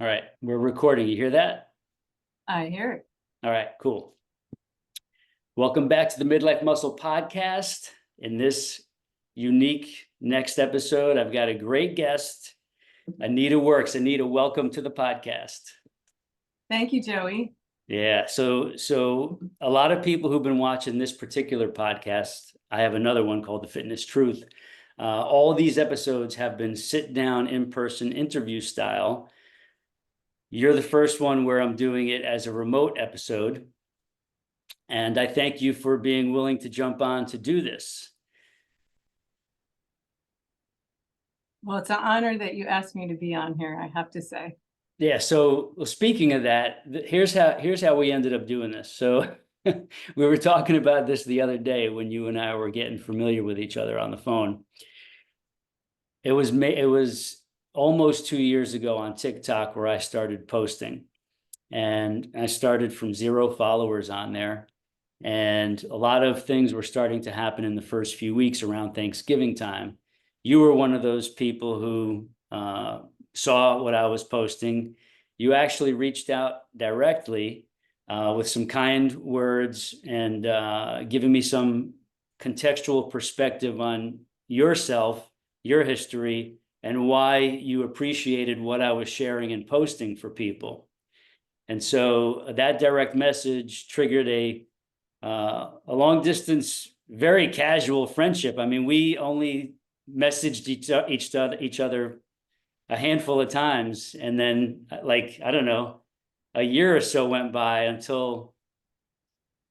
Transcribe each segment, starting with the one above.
All right, we're recording. You hear that? I hear it. All right, cool. Welcome back to the Midlife Muscle Podcast. In this unique next episode, I've got a great guest, Anita Works. Anita, welcome to the podcast. Thank you, Joey. Yeah, so a lot of people who've been watching this particular podcast, I have another one called The Fitness Truth. All these episodes have been sit-down, in-person interview style. You're the first one where I'm doing it as a remote episode. And I thank you for being willing to jump on to do this. Well, it's an honor that you asked me to be on here, I have to say. Yeah, so speaking of that, here's how we ended up doing this. So we were talking about this the other day when you and I were getting familiar with each other on the phone. It was almost 2 years ago on TikTok where I started posting, and I started from 0 followers on there. And a lot of things were starting to happen in the first few weeks around Thanksgiving time. You were one of those people who saw what I was posting. You actually reached out directly with some kind words and giving me some contextual perspective on yourself, your history, and why you appreciated what I was sharing and posting for people. And so that direct message triggered a long distance, very casual friendship. I mean, we only messaged each other a handful of times, and then, like, I don't know, a year or so went by until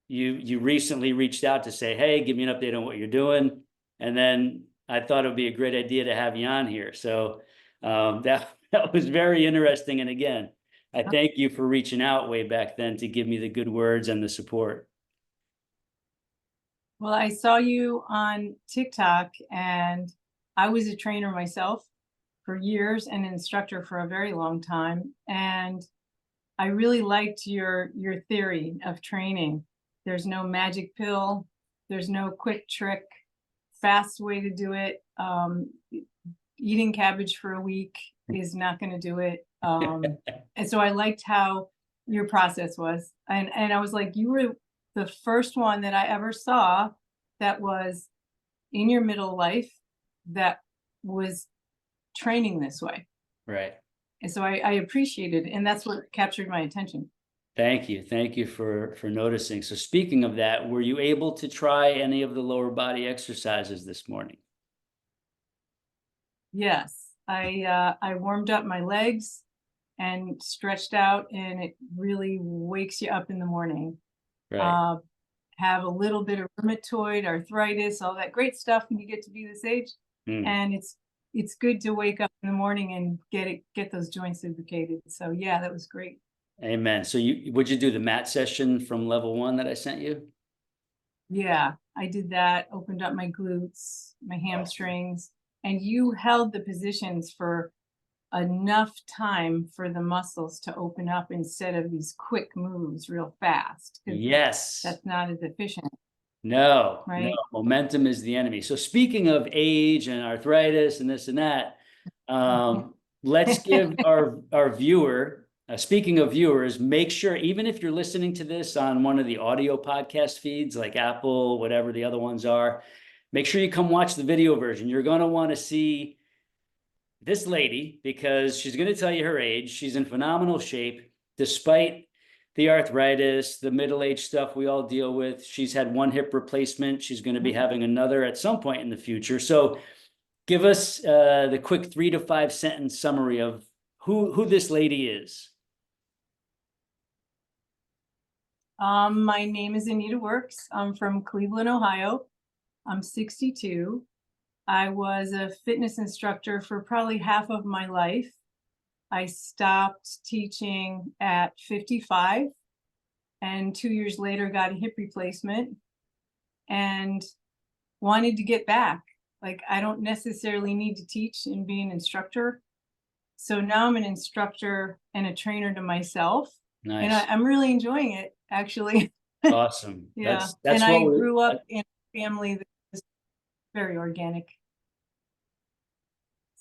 you recently reached out to say, hey, give me an update on what you're doing. And then I thought it would be a great idea to have you on here. So that was very interesting. And again, I thank you for reaching out way back then to give me the good words and the support. Well, I saw you on TikTok, and I was a trainer myself for years and an instructor for a very long time. And I really liked your theory of training. There's no magic pill. There's no quick trick, fast way to do it. Eating cabbage for a week is not going to do it. And so I liked how your process was. And I was like, you were the first one that I ever saw that was in your middle life that was training this way. Right. And so I appreciated it, and that's what captured my attention. Thank you. Thank you for noticing. So speaking of that, were you able to try any of the lower body exercises this morning? Yes, I warmed up my legs and stretched out, and it really wakes you up in the morning. Right. Have a little bit of rheumatoid arthritis, all that great stuff when you get to be this age. And it's good to wake up in the morning and get those joints lubricated. So yeah, that was great. Amen. So would you do the mat session from level 1 that I sent you? Yeah, I did that. Opened up my glutes, my hamstrings, and you held the positions for enough time for the muscles to open up instead of these quick moves real fast. Yes. That's not as efficient. No, right? No, momentum is the enemy. So speaking of age and arthritis and this and that, let's give our viewer, speaking of viewers, make sure, even if you're listening to this on one of the audio podcast feeds like Apple, whatever the other ones are, make sure you come watch the video version. You're going to want to see this lady because she's going to tell you her age. She's in phenomenal shape despite the arthritis, the middle-aged stuff we all deal with. She's had 1 hip replacement. She's going to be having another at some point in the future. So give us the quick 3 to 5 sentence summary of who this lady is. My name is Anita Works. I'm from Cleveland, Ohio. I'm 62. I was a fitness instructor for probably half of my life. I stopped teaching at 55 and 2 years later got a hip replacement and wanted to get back. Like, I don't necessarily need to teach and be an instructor. So now I'm an instructor and a trainer to myself. Nice. And I'm really enjoying it, actually. Awesome. Yeah. That's and I grew up in a family that was very organic.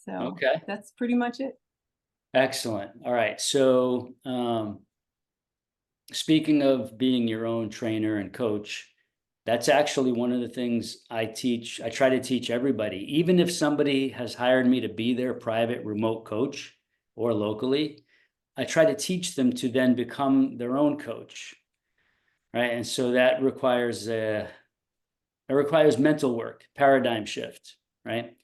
So okay. That's pretty much it. Excellent. All right. So, speaking of being your own trainer and coach, that's actually one of the things I teach. I try to teach everybody, even if somebody has hired me to be their private remote coach or locally, I try to teach them to then become their own coach. Right. And so that requires mental work, paradigm shift, right?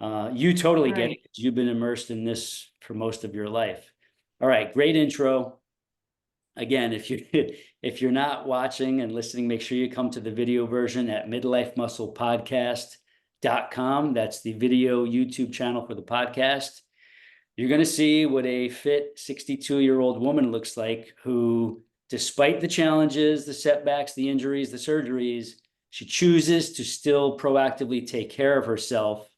You totally get it. Right. 'Cause you've been immersed in this for most of your life. All right, great intro. Again, if you if you're not watching and listening, make sure you come to the video version at midlifemusclepodcast.com. That's the video YouTube channel for the podcast. You're going to see what a fit 62-year-old woman looks like who, despite the challenges, the setbacks, the injuries, the surgeries, she chooses to still proactively take care of herself,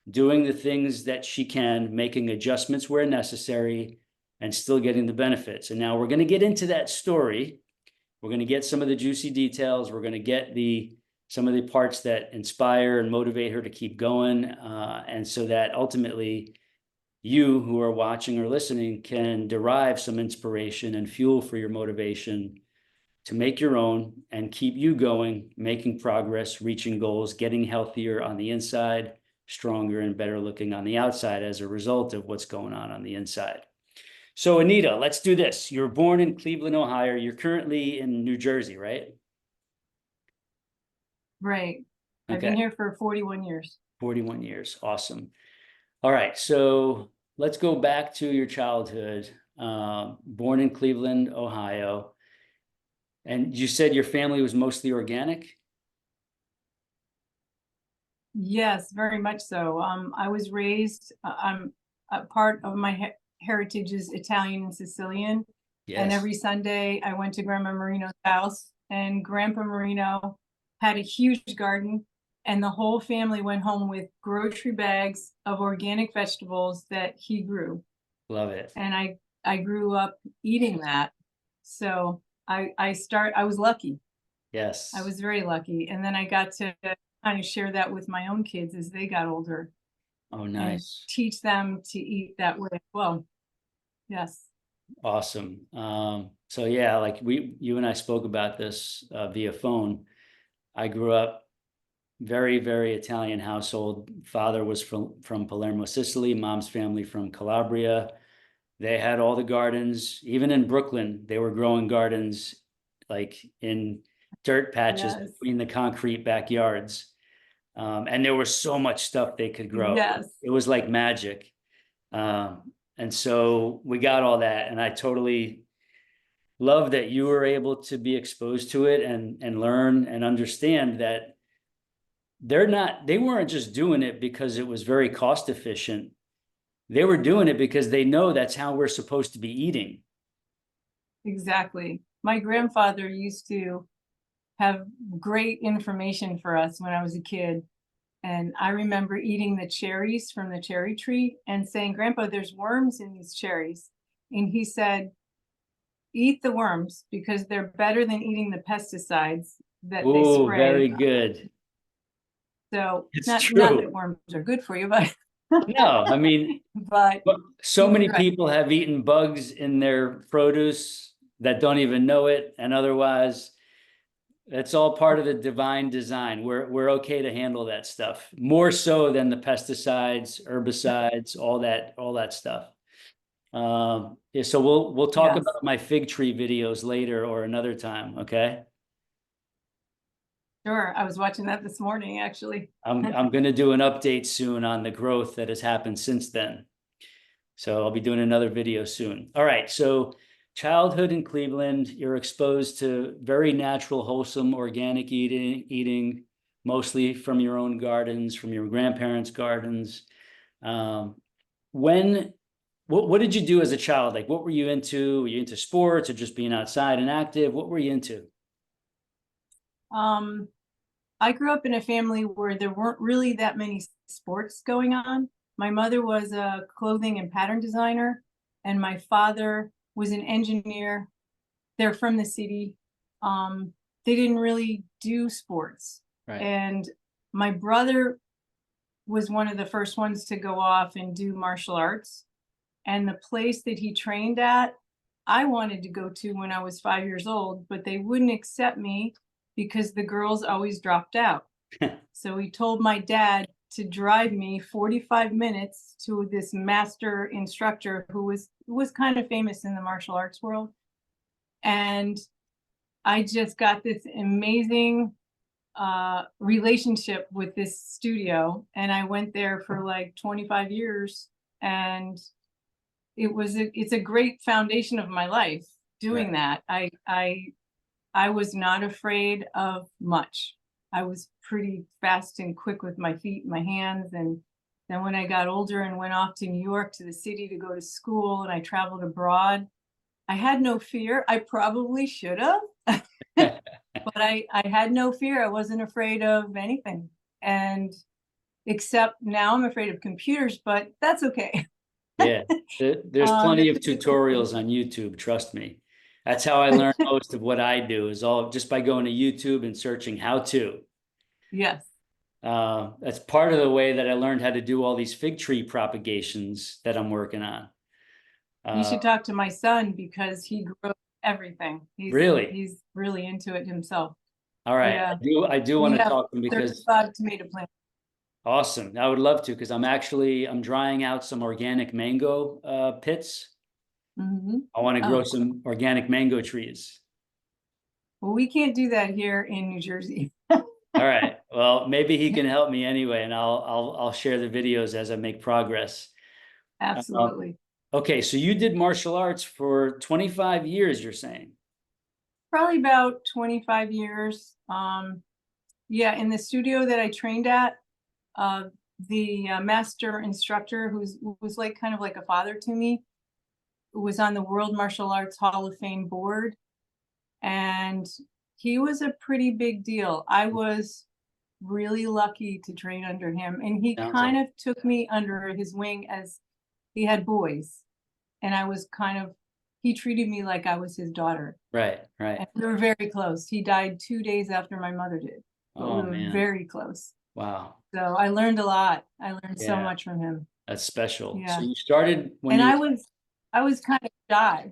doing the things that she can, making adjustments where necessary, and still getting the benefits. And now we're going to get into that story. We're going to get some of the juicy details. We're going to get some of the parts that inspire and motivate her to keep going. And so that ultimately you who are watching or listening can derive some inspiration and fuel for your motivation to make your own and keep you going, making progress, reaching goals, getting healthier on the inside, stronger and better looking on the outside as a result of what's going on the inside. So Anita, let's do this. You were born in Cleveland, Ohio. You're currently in New Jersey, right? Right. I've been Okay, here for 41 years. 41 years. Awesome. All right, so let's go back to your childhood. Born in Cleveland, Ohio. And you said your family was mostly organic? Yes, very much so. I was raised, I'm a part of my heritage is Italian and Sicilian. And Yes. every Sunday I went to Grandma Marino's house, and Grandpa Marino had a huge garden, and the whole family went home with grocery bags of organic vegetables that he grew. Love it. And I grew up eating that. So I was lucky. Yes. I was very lucky. And then I got to kind of share that with my own kids as they got older Oh, and nice. teach them to eat that way as well. Yes. Awesome. So yeah, like you and I spoke about this via phone. I grew up very, very Italian household. Father was from Palermo, Sicily, mom's family from Calabria. They had all the gardens, even in Brooklyn, they were growing gardens like in dirt patches Yes. between the concrete backyards. And there was so much stuff they could grow. Yes. It was like magic. And so we got all that, and I totally love that you were able to be exposed to it and learn and understand that they weren't just doing it because it was very cost efficient. They were doing it because they know that's how we're supposed to be eating. Exactly. My grandfather used to have great information for us when I was a kid. And I remember eating the cherries from the cherry tree and saying, Grandpa, there's worms in these cherries. And he said, eat the worms because they're better than eating the pesticides that they Oh, spray. very good. So It's not true. that worms are good for you, but No, I mean, but so many right. people have eaten bugs in their produce that don't even know it, and otherwise, it's all part of the divine design. We're okay to handle that stuff more so than the pesticides, herbicides, all that stuff. Yeah, so we'll talk Yes. about my fig tree videos later or another time. Okay. Sure. I was watching that this morning, actually. I'm going to do an update soon on the growth that has happened since then. So I'll be doing another video soon. All right. So childhood in Cleveland, you're exposed to very natural, wholesome, organic eating, mostly from your own gardens, from your grandparents' gardens. Um, what did you do as a child? Like, what were you into? Were you into sports or just being outside and active? What were you into? I grew up in a family where there weren't really that many sports going on. My mother was a clothing and pattern designer, and my father was an engineer. They're from the city. They didn't really do sports. Right. And my brother was one of the first ones to go off and do martial arts. And the place that he trained at, I wanted to go to when I was 5 years old, but they wouldn't accept me because the girls always dropped out. So he told my dad to drive me 45 minutes to this master instructor who was kind of famous in the martial arts world. And I just got this amazing relationship with this studio, and I went there for like 25 years, and it's a great foundation of my life doing that. I was not afraid of much. I was pretty fast and quick with my feet and my hands. And then when I got older and went off to New York, to the city, to go to school, and I traveled abroad, I had no fear. I probably should have, but I had no fear. I wasn't afraid of anything. And except now I'm afraid of computers, but that's okay. Yeah, there's plenty of tutorials on YouTube, trust me. That's how I learn most of what I do, is all just by going to YouTube and searching how to. Yes. That's part of the way that I learned how to do all these fig tree propagations that I'm working on. You should talk to my son because he grows everything. Really? He's really into it himself. All right. Yeah. I do want to talk to him because 35 tomato plants. awesome. I would love to, because I'm drying out some organic mango pits. I want to grow some organic mango trees. Well, we can't do that here in New Jersey. All right. Well, maybe he can help me anyway, and I'll share the videos as I make progress. Absolutely. Okay, so you did martial arts for 25 years, you're saying? Probably about 25 years. Yeah, in the studio that I trained at, the master instructor, who was like kind of like a father to me, was on the World Martial Arts Hall of Fame board, and he was a pretty big deal. I was really lucky to train under him, and he kind of took me under his wing as he had boys, and he treated me like I was his daughter. Right. And we were very close. He died 2 days after my mother did, but we were very close. Wow. So I learned a lot. I learned so much from him. That's special. Yeah. So you started when I was kind of shy.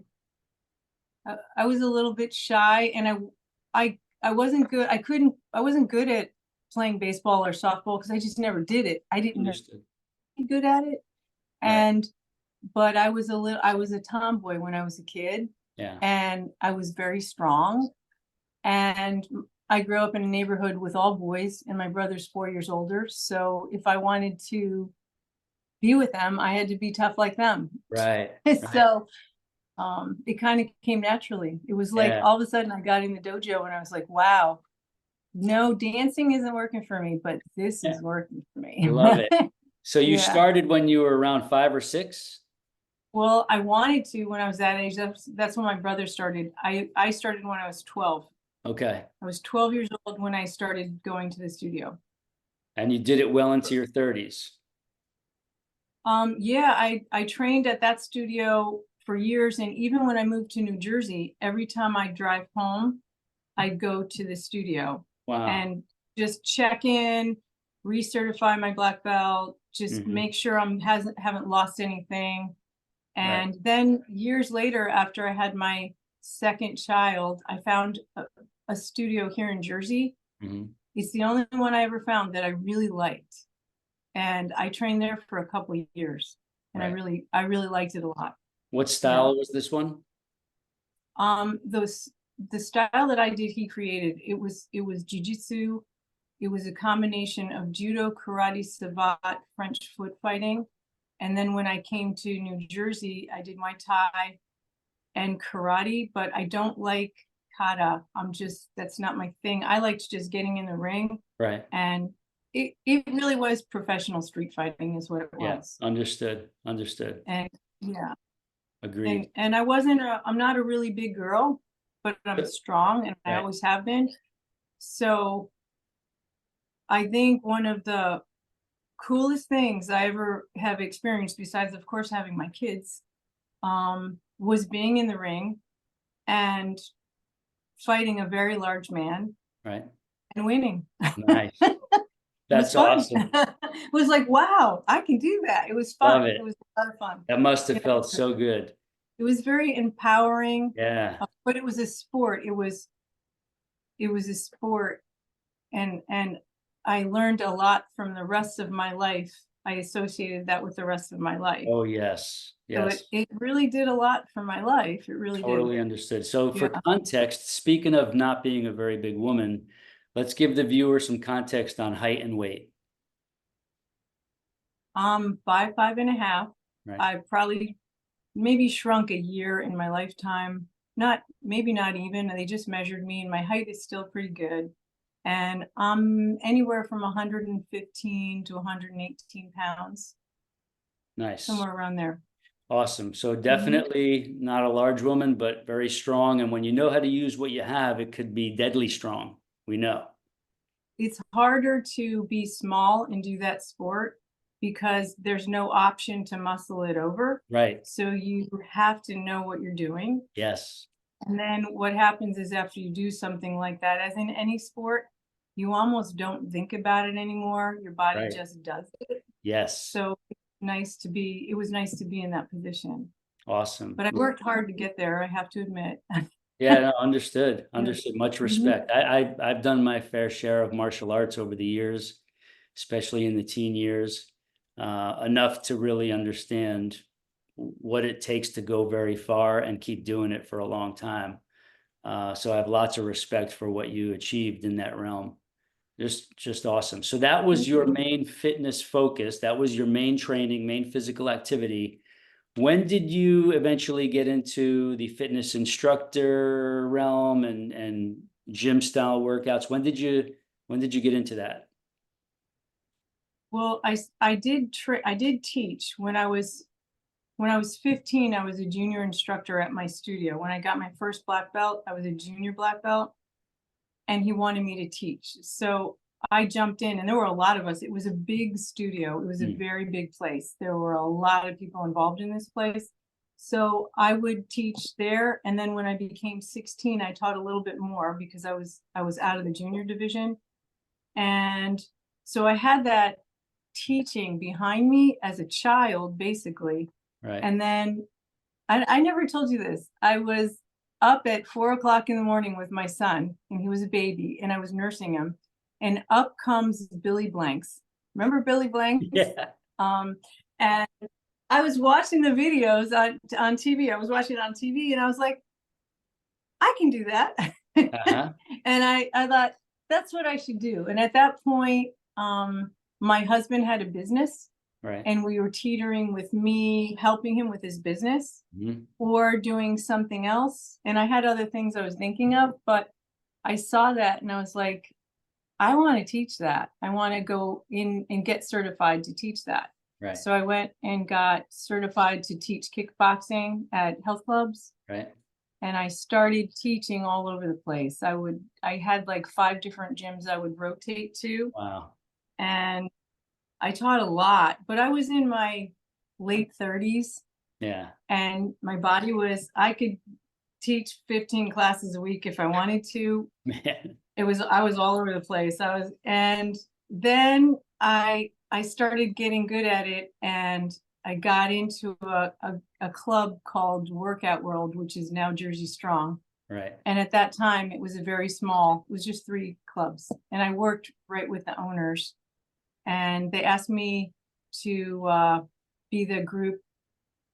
I was a little bit shy, and I wasn't good. I wasn't good at playing baseball or softball because I just never did it. I didn't know be good at it. But I was a tomboy when I was a kid. Yeah. And I was very strong. And I grew up in a neighborhood with all boys, and my brother's 4 years older. So if I wanted to be with them, I had to be tough like them. Right. So it kind of came naturally. It was like all of a sudden I got in the dojo and I was like, wow, no, dancing isn't working for me, but this is working for me. I love it. So you started when you were around 5 or 6? Well, I wanted to when I was that age. That's when my brother started. I started when I was 12. Okay. I was 12 years old when I started going to the studio. And you did it well into your 30s? Yeah, I trained at that studio for years. And even when I moved to New Jersey, every time I drive home, I'd go to the studio. Wow. And just check in, recertify my black belt, just make sure haven't lost anything. And then years later, after I had my second child, I found a studio here in Jersey. It's the only one I ever found that I really liked. And I trained there for a couple of years, and I really liked it a lot. What style was this one? The style that I did, he created. It was jiu-jitsu. It was a combination of judo, karate, savate, French foot fighting. And then when I came to New Jersey, I did Muay Thai and karate, but I don't like kata. That's not my thing. I liked just getting in the ring. Right. And it really was professional street fighting is what it was. Understood. And Agreed. And I'm not a really big girl, but I'm strong, and I always have been. So I think one of the coolest things I ever have experienced, besides of course having my kids, was being in the ring and fighting a very large man, and winning. Nice. It was That's fun. awesome. It was like, wow, I can do that. It was Love fun. it. It was a lot of fun. That must have You know, felt so good. it was very empowering, Yeah. but it was a sport. It was a sport, and I learned a lot from the rest of my life. I associated that with the rest of my life. Oh, yes. So Yes. it really did a lot for my life. It really did. Totally understood. So for Yeah. context, speaking of not being a very big woman, let's give the viewer some context on height and weight. 5'5.5". Right. I probably maybe shrunk a year in my lifetime. Maybe not even. They just measured me, and my height is still pretty good. And I'm anywhere from 115 to 118 pounds, Nice. somewhere around there. Awesome. So Mm-hmm. definitely not a large woman, but very strong. And when you know how to use what you have, it could be deadly strong. We know. It's harder to be small and do that sport because there's no option to muscle it over. Right. So you have to know what you're doing. Yes. And then what happens is after you do something like that, as in any sport, you almost don't think about it anymore. Your body Right. just does it. Yes. So it was nice to be in that position. Awesome. But I worked hard to get there, I have to admit. Yeah, no, understood. Yeah. Understood. Much Mhm. respect. I've done my fair share of martial arts over the years, especially in the teen years, enough to really understand what it takes to go very far and keep doing it for a long time. So I have lots of respect for what you achieved in that realm. Just awesome. So that was your main fitness focus. That was your main training, main physical activity. When did you eventually get into the fitness instructor realm and gym style workouts? When did you get into that? Well, I did teach when I was 15. I was a junior instructor at my studio. When I got my first black belt, I was a junior black belt, and he wanted me to teach. So I jumped in, and there were a lot of us. It was a big studio. It was a very big place. There were a lot of people involved in this place. So I would teach there, and then when I became 16, I taught a little bit more because I was out of the junior division. And so I had that teaching behind me as a child, basically. Right. And then I never told you this. I was up at 4 o'clock in the morning with my son, and he was a baby, and I was nursing him. And up comes Billy Blanks. Remember Billy Blanks? Yeah. And I was watching the videos on TV. I was watching it on TV, and I was like, I can do that. Uh-huh. And I thought that's what I should do. And at that point, my husband had a business, Right. and we were teetering with me helping him with his business Mhm. or doing something else. And I had other things I was thinking of, but I saw that and I was like, I want to teach that. I want to go in and get certified to teach that. Right. So I went and got certified to teach kickboxing at health clubs. Right. And I started teaching all over the place. I had like 5 different gyms I would rotate to, Wow. and I taught a lot, but I was in my late 30s, Yeah. and my body I could teach 15 classes a week if I wanted to. Man. I was all over the place. And then I started getting good at it, and I got into a club called Workout World, which is now Jersey Strong. Right. And at that time, it was it was just 3 clubs. And I worked right with the owners. And they asked me to be the group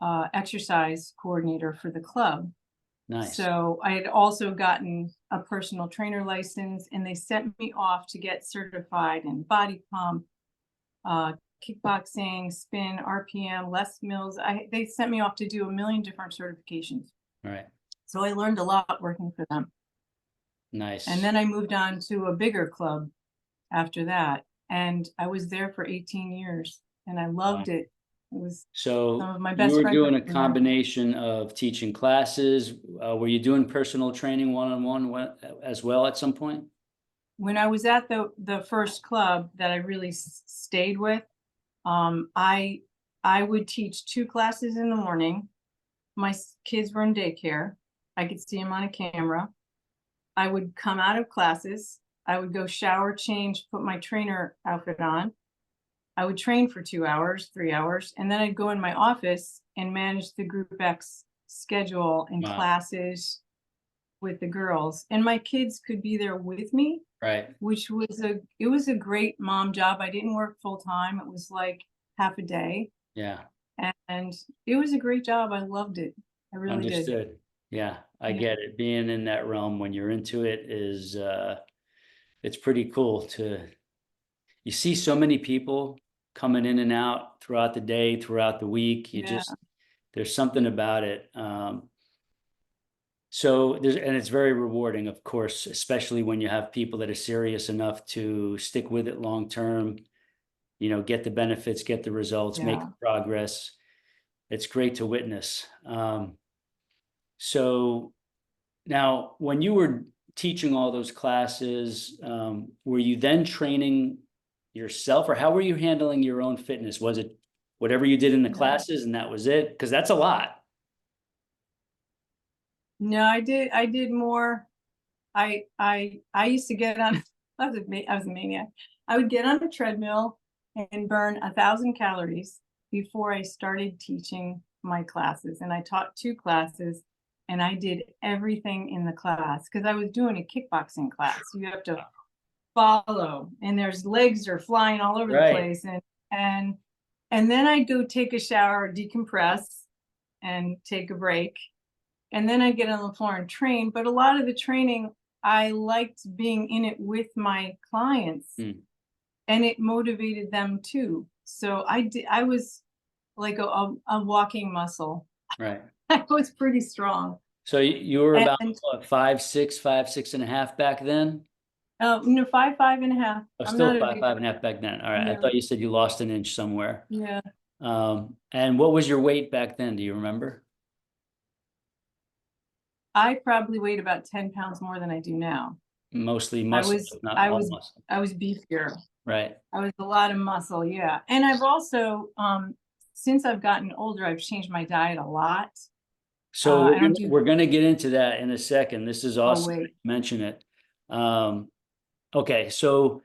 exercise coordinator for the club. Nice. So I had also gotten a personal trainer license, and they sent me off to get certified in body pump, kickboxing, spin, RPM, Les Mills. They sent me off to do a million different certifications. Right. So I learned a lot working for them. Nice. And then I moved on to a bigger club after that. And I was there for 18 years, and I loved it. It was some of my best you were friends doing a were there. combination of teaching classes. Were you doing personal training one-on-one as well at some point? When I was at the first club that I really stayed with, I would teach 2 classes in the morning. My kids were in daycare. I could see them on a camera. I would come out of classes. I would go shower, change, put my trainer outfit on. I would train for 2 hours, 3 hours, and then I'd go in my office and manage the Group X schedule and Wow. classes with the girls. And my kids could be there with me, Right. which was a great mom job. I didn't work full time. It was like half a day. Yeah. And it was a great job. I loved it. I really did. Understood. Yeah, I Yeah. get it. Being in that realm when you're into it is it's pretty cool you see so many people coming in and out throughout the day, throughout the week. Yeah. There's something about it. So and it's very rewarding, of course, especially when you have people that are serious enough to stick with it long term, get the benefits, get the results, make Yeah. progress. It's great to witness. So now, when you were teaching all those classes, were you then training yourself, or how were you handling your own fitness? Was it whatever you did in the Yeah. classes and that was it? Because that's a lot. No, I did more. I used to get on, I was a maniac. I would get on a treadmill and burn 1,000 calories before I started teaching my classes. And I taught 2 classes, and I did everything in the class because I was doing a kickboxing class. You have to follow, and there's legs are flying all over the Right. place. And then I'd go take a shower, decompress, and take a break. And then I'd get on the floor and train. But a lot of the training, I liked being in it with my clients, Mm. and it motivated them too. So I was like a walking muscle. Right. I was pretty strong. So you were about And what, 5'6", 5'6.5" back then? no, 5'5.5". Oh, I'm still not a five, big, 5.5 back then. All right. I yeah, thought you said you lost an inch somewhere. yeah. And what was your weight back then? Do you remember? I probably weighed about 10 pounds more than I do now. Mostly muscle, if not all muscle. I was beefier. Right. I was a lot of muscle, yeah. And I've also, since I've gotten older, I've changed my diet a lot. So I don't do, we're gonna get into that in a second. This is oh awesome. wait, Mention it. Okay, so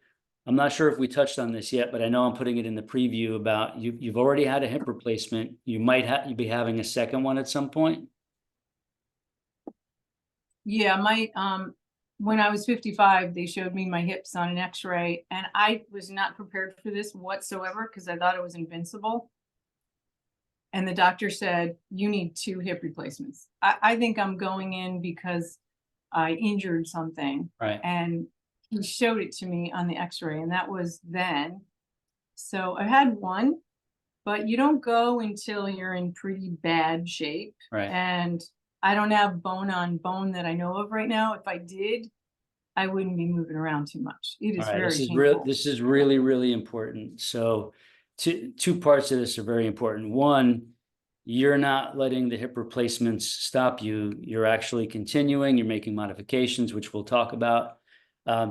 I'm not sure if we touched on this yet, but I know I'm putting it in the preview about you've already had a hip replacement. You might be having a second one at some point. yeah, when I was 55, they showed me my hips on an x-ray, and I was not prepared for this whatsoever because I thought it was invincible. And the doctor said, you need 2 hip replacements. I think I'm going in because I injured something. Right. And he showed it to me on the x-ray, and that was then. So I had one, but you don't go until you're in pretty bad shape. Right. And I don't have bone on bone that I know of right now. If I did, I wouldn't be moving around too much. It is very painful. This is really, really important. So two parts of this are very important. One, you're not letting the hip replacements stop you. You're actually continuing, you're making modifications, which we'll talk about.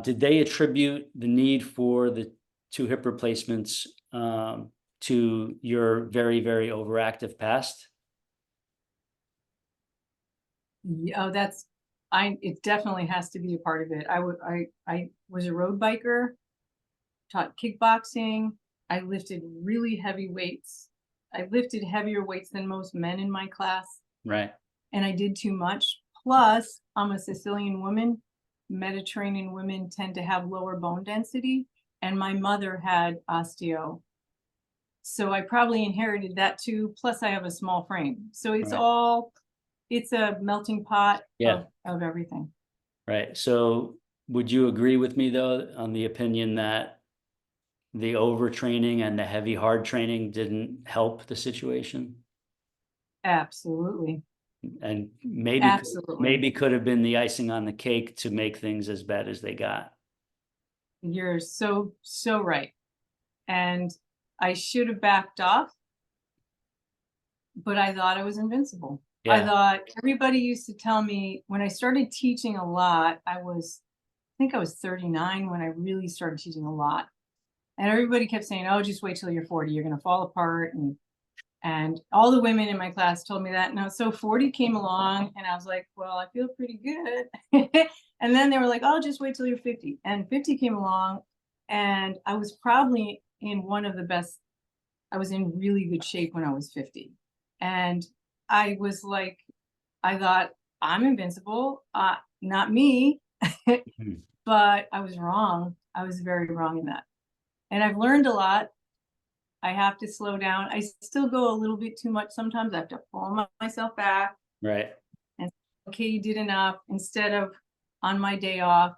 Did they attribute the need for the 2 hip replacements to your very, very overactive past? Yeah, it definitely has to be a part of it. I was a road biker, taught kickboxing. I lifted really heavy weights. I lifted heavier weights than most men in my class. Right. And I did too much. Plus, I'm a Sicilian woman. Mediterranean women tend to have lower bone density, and my mother had osteo. So I probably inherited that too. Plus, I have a small frame. So it's a melting pot of everything. Right. So would you agree with me though on the opinion that the overtraining and the heavy hard training didn't help the situation? Absolutely. And Absolutely. maybe could have been the icing on the cake to make things as bad as they got. You're so right. And I should have backed off, but I thought I was invincible. Yeah. I thought everybody used to tell me when I started teaching a lot, I think I was 39 when I really started teaching a lot. And everybody kept saying, oh, just wait till you're 40, you're going to fall apart. And And all the women in my class told me that. Now, so 40 came along and I was like, well, I feel pretty good. And then they were like, oh, just wait till you're 50. And 50 came along and I was probably in one of the best, I was in really good shape when I was 50. And I was like, I thought, I'm invincible, not me. Mhm. But I was wrong. I was very wrong in that. And I've learned a lot. I have to slow down. I still go a little bit too much sometimes. I have to pull myself back Right. and okay, you did enough. Instead of on my day off,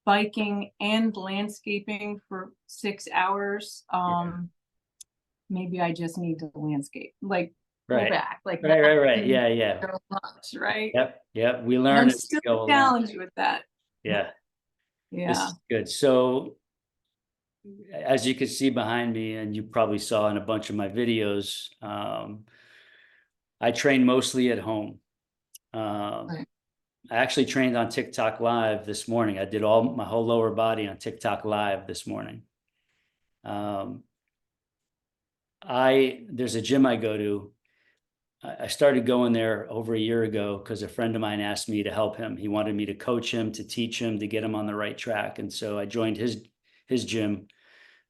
biking and landscaping for 6 hours. Maybe I just need to landscape, like pull Right. back, like Right. not Right. Right. do Yeah. Yeah. so much, right? Yep. Yep. We And learn I'm as we still go along. challenged with that. Yeah. This Yeah. is good. So as you can see behind me, and you probably saw in a bunch of my videos, I train mostly at home. Right. I actually trained on TikTok Live this morning. I did all my whole lower body on TikTok Live this morning. There's a gym I go to. I started going there over a year ago because a friend of mine asked me to help him. He wanted me to coach him, to teach him, to get him on the right track. And so I joined his gym.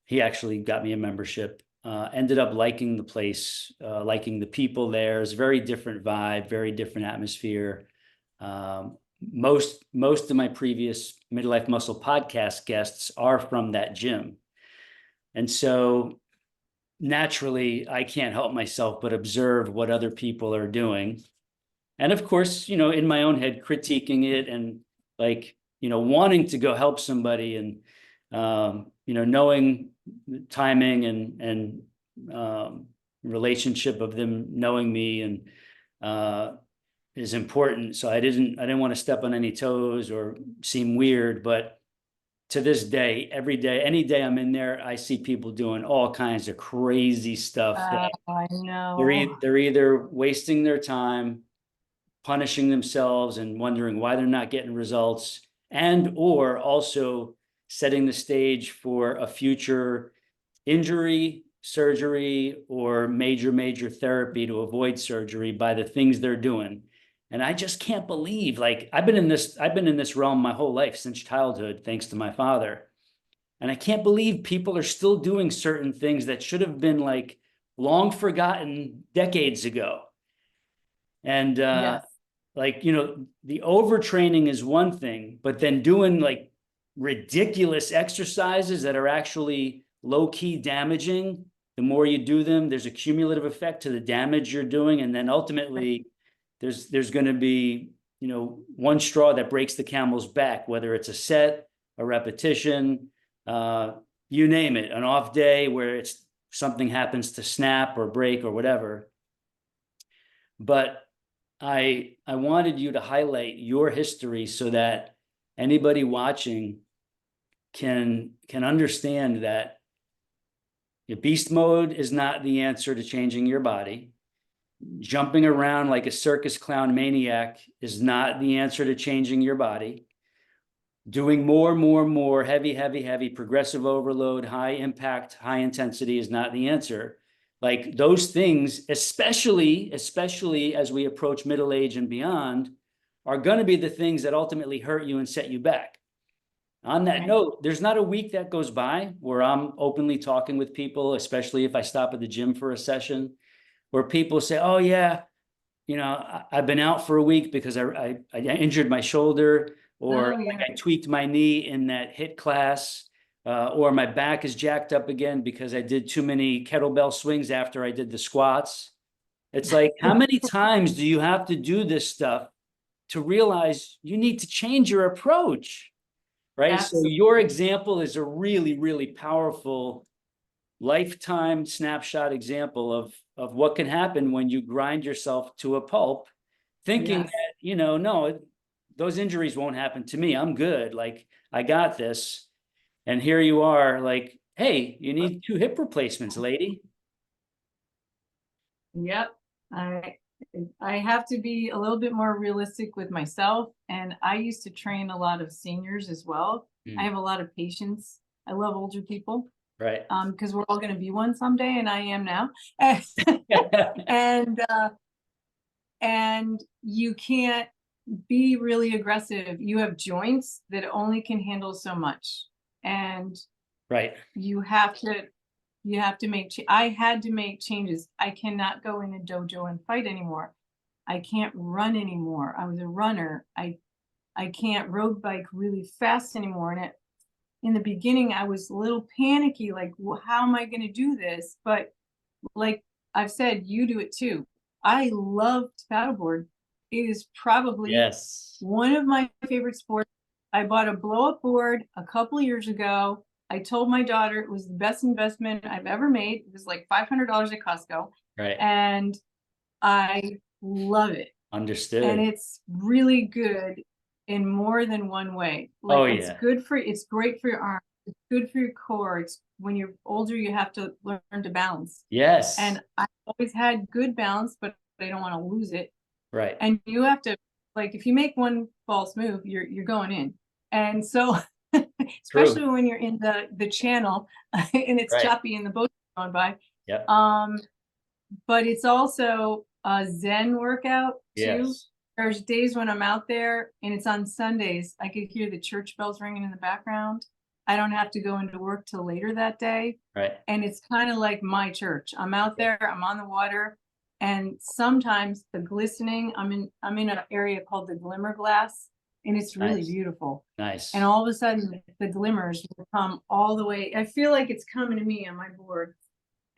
He actually got me a membership. Ended up liking the place, liking the people there. It's a very different vibe, very different atmosphere. Most of my previous Midlife Muscle Podcast guests are from that gym. And so naturally, I can't help myself but observe what other people are doing. And of course, in my own head, critiquing it and like, wanting to go help somebody and, knowing timing and relationship of them knowing me and is important. So I didn't want to step on any toes or seem weird, but to this day, every day, any day I'm in there, I see people doing all kinds of crazy stuff that I know. they're either wasting their time, punishing themselves and wondering why they're not getting results, and or also setting the stage for a future injury, surgery, or major therapy to avoid surgery by the things they're doing. And I just can't believe, like, I've been in this realm my whole life since childhood, thanks to my father. And I can't believe people are still doing certain things that should have been like long forgotten decades ago. And Yes. like, the overtraining is one thing, but then doing like ridiculous exercises that are actually low key damaging, the more you do them, there's a cumulative effect to the damage you're doing. And then ultimately there's going to be, one straw that breaks the camel's back, whether it's a set, a repetition, you name it, an off day where it's something happens to snap or break or whatever. But I wanted you to highlight your history so that anybody watching can understand that beast mode is not the answer to changing your body. Jumping around like a circus clown maniac is not the answer to changing your body. Doing more heavy progressive overload, high impact, high intensity is not the answer. Like those things, especially as we approach middle age and beyond, are going to be the things that ultimately hurt you and set you back. On that note, there's not a week that goes by where I'm openly talking with people, especially if I stop at the gym for a session, where people say, oh yeah, I've been out for a week because I injured my shoulder, or like I tweaked my knee in that HIIT class, or my back is jacked up again because I did too many kettlebell swings after I did the squats. It's like, how many times do you have to do this stuff to realize you need to change your approach, right? Absolutely. So your example is a really powerful lifetime snapshot example of what can happen when you grind yourself to a pulp, thinking that, no, those injuries won't happen to me. I'm good. Like, I got this. And here you are like, hey, you need 2 hip replacements, lady. Yep. I have to be a little bit more realistic with myself. And I used to train a lot of seniors as well. I have a lot of patience. I love older people. Right. Because we're all going to be one someday, and I am now. And and you can't be really aggressive. You have joints that only can handle so much, and Right. you have to make I had to make changes. I cannot go in a dojo and fight anymore. I can't run anymore. I was a runner. I can't road bike really fast anymore. And in the beginning, I was a little panicky, like, well, how am I going to do this? But like I've said, you do it too. I love to paddleboard. It is probably Yes. one of my favorite sports. I bought a blow-up board a couple of years ago. I told my daughter it was the best investment I've ever made. It was like $500 at Costco. Right. And I love it. Understood. And it's really good in more than one way. Like, Oh, it's yeah. it's great for your arms. It's good for your core. It's when you're older, you have to learn to balance. Yes. And I always had good balance, but I don't want to lose it. Right. And you have to, like, if you make one false move, you're going in. And so, especially when you're in the channel and it's choppy and the boat's going by. Yep. But it's also a Zen workout too. Yes. There's days when I'm out there and it's on Sundays. I could hear the church bells ringing in the background. I don't have to go into work till later that day. Right. And it's kind of like my church. I'm out there, I'm on the water, and sometimes the glistening, I'm in an area called the Glimmer Glass, and it's really beautiful. Nice. And all of a sudden the glimmers will come all the way. I feel like it's coming to me on my board,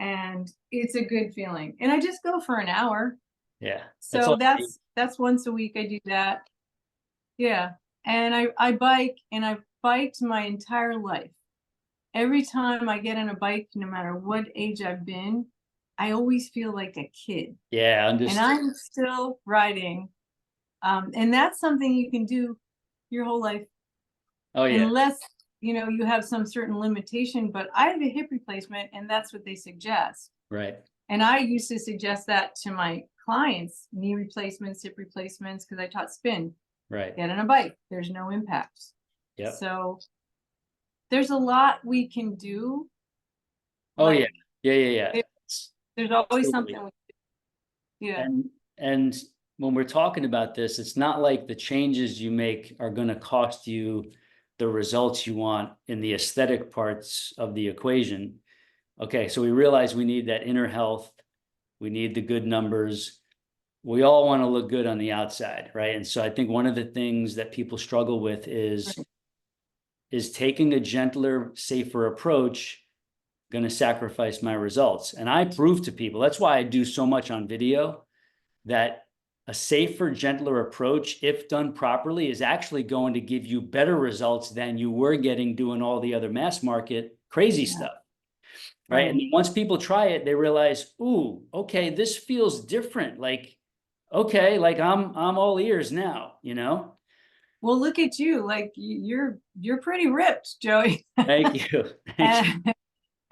and it's a good feeling. And I just go for an hour. Yeah. So that's once a week I do that. Yeah. And I bike, and I've biked my entire life. Every time I get on a bike, no matter what age I've been, I always feel like a kid. Yeah, understood. And I'm still riding. And that's something you can do your whole life. Oh, yeah. Unless, you have some certain limitation, but I have a hip replacement, and that's what they suggest. Right. And I used to suggest that to my clients, knee replacements, hip replacements, because I taught spin. Right. Get on a bike. There's no impacts. Yeah. So there's a lot we can do. Oh, yeah. Yeah. There's always Absolutely. something. Yeah. And when we're talking about this, it's not like the changes you make are going to cost you the results you want in the aesthetic parts of the equation. Okay, so we realize we need that inner health. We need the good numbers. We all want to look good on the outside, right? And so I think one of the things that people struggle with is taking a gentler, safer approach going to sacrifice my results? And I prove to people, that's why I do so much on video, that a safer, gentler approach, if done properly, is actually going to give you better results than you were getting doing all the other mass market crazy stuff. Right. And once people try it, they realize, ooh, okay, this feels different. Like, okay, like I'm all ears now, Well, look at you. Like, you're pretty ripped, Joey. Thank you.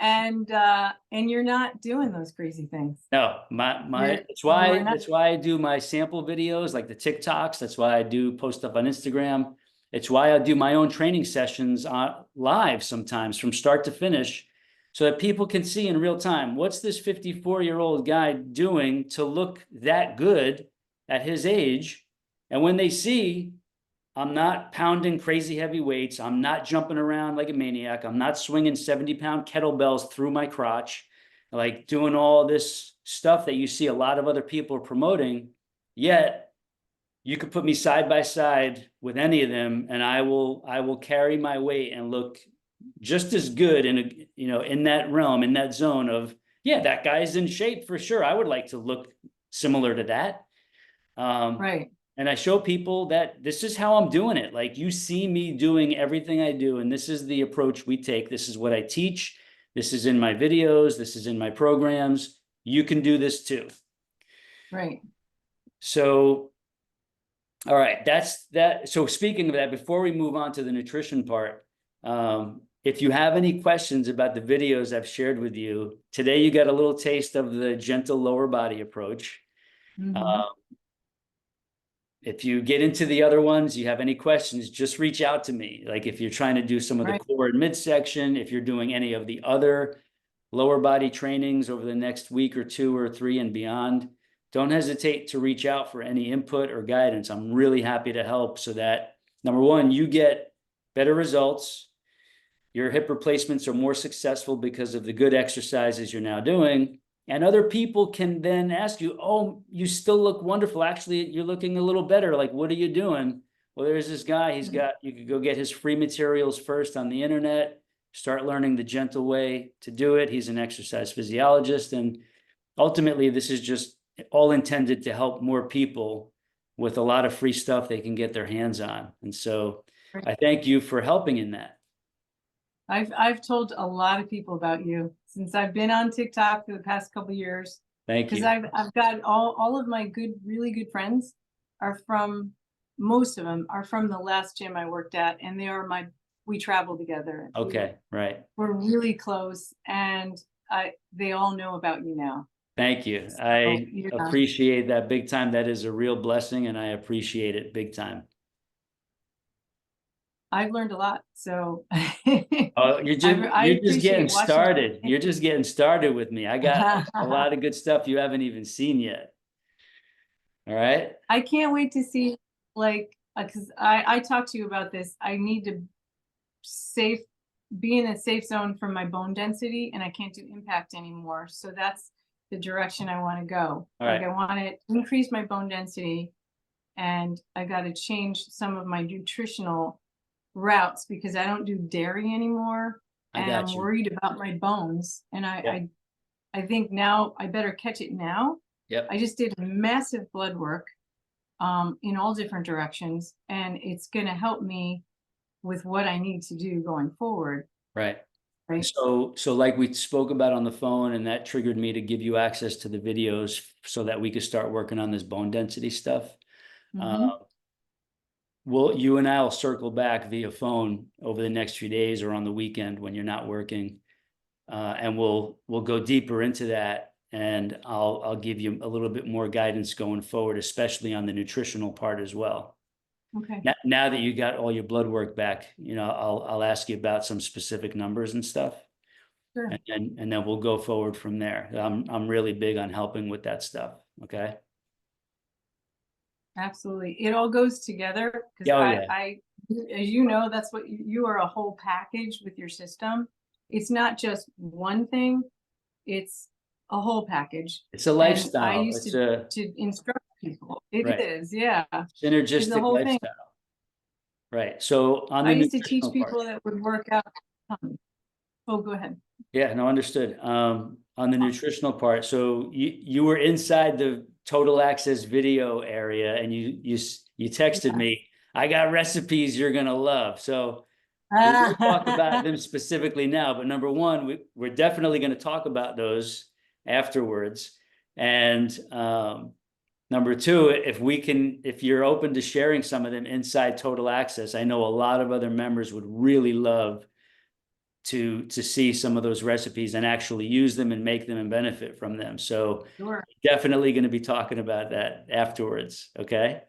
And you're not doing those crazy things. No, that's why I do my sample videos, like the TikToks. That's why I do post stuff on Instagram. It's why I do my own training sessions live sometimes from start to finish, so that people can see in real time, what's this 54-year-old guy doing to look that good at his age? And when they see, I'm not pounding crazy heavy weights, I'm not jumping around like a maniac, I'm not swinging 70-pound kettlebells through my crotch, like doing all this stuff that you see a lot of other people are promoting, yet you could put me side by side with any of them, and I will carry my weight and look just as good in that realm, in that zone of, yeah, that guy's in shape for sure. I would like to look similar to that. Right. And I show people that this is how I'm doing it. Like, you see me doing everything I do, and this is the approach we take. This is what I teach. This is in my videos. This is in my programs. You can do this too. Right. So, all right, that's that. So speaking of that, before we move on to the nutrition part, if you have any questions about the videos I've shared with you, today you got a little taste of the gentle lower body approach. Mm-hmm. if you get into the other ones, you have any questions, just reach out to me. Like if you're trying to do some of the core and midsection, if you're doing any of the other lower body trainings over the next week or 2 or 3 and beyond, don't hesitate to reach out for any input or guidance. I'm really happy to help so that, number one, you get better results. Your hip replacements are more successful because of the good exercises you're now doing. And other people can then ask you, oh, you still look wonderful. Actually, you're looking a little better. Like, what are you doing? Well, there's this guy, you could go get his free materials first on the internet, start learning the gentle way to do it. He's an exercise physiologist. And ultimately, this is just all intended to help more people with a lot of free stuff they can get their hands on. And so I thank you for helping in that. I've told a lot of people about you since I've been on TikTok for the past couple of years. Thank you. Because I've got all of my really good friends most of them are from the last gym I worked at, and we travel together. Okay, right. We're really close, and they all know about you now. Thank you. I appreciate that big time. That is a real blessing, and I appreciate it big time. I've learned a lot. So oh, you're just getting started. You're just getting started with me. I got a lot of good stuff you haven't even seen yet. All right. I can't wait to see, like, because I talked to you about this. I need to be in a safe zone from my bone density, and I can't do impact anymore. So that's the direction I want to go. All right. Like, I want to increase my bone density, and I got to change some of my nutritional routes because I don't do dairy anymore, and I'm worried about my bones. And I think now I better catch it now. Yep. I just did massive blood work in all different directions, and it's going to help me with what I need to do going forward. Right. So like we spoke about on the phone, and that triggered me to give you access to the videos so that we could start working on this bone density stuff. Mm-hmm. You and I will circle back via phone over the next few days or on the weekend when you're not working, and we'll go deeper into that, and I'll give you a little bit more guidance going forward, especially on the nutritional part as well. Okay. Now that you got all your blood work back, I'll ask you about some specific numbers and stuff. Sure. And then we'll go forward from there. I'm really big on helping with that stuff. Okay. Absolutely. It all goes together because I, as you know, that's what you are, a whole package with your system. It's not just one thing. It's a whole package. It's a lifestyle. And I used to instruct people. It is, yeah. Synergistic lifestyle. Thing. Right. So I used to teach people that would work out. Oh, go ahead. Yeah, no, understood. On the nutritional part, so you were inside the Total Access video area, and you texted me, I got recipes you're gonna love. So we'll talk about them specifically now, but number one, we're definitely going to talk about those afterwards. And number two, if you're open to sharing some of them inside Total Access, I know a lot of other members would really love to see some of those recipes and actually use them and make them and benefit from them. So sure. Definitely going to be talking about that afterwards. Okay.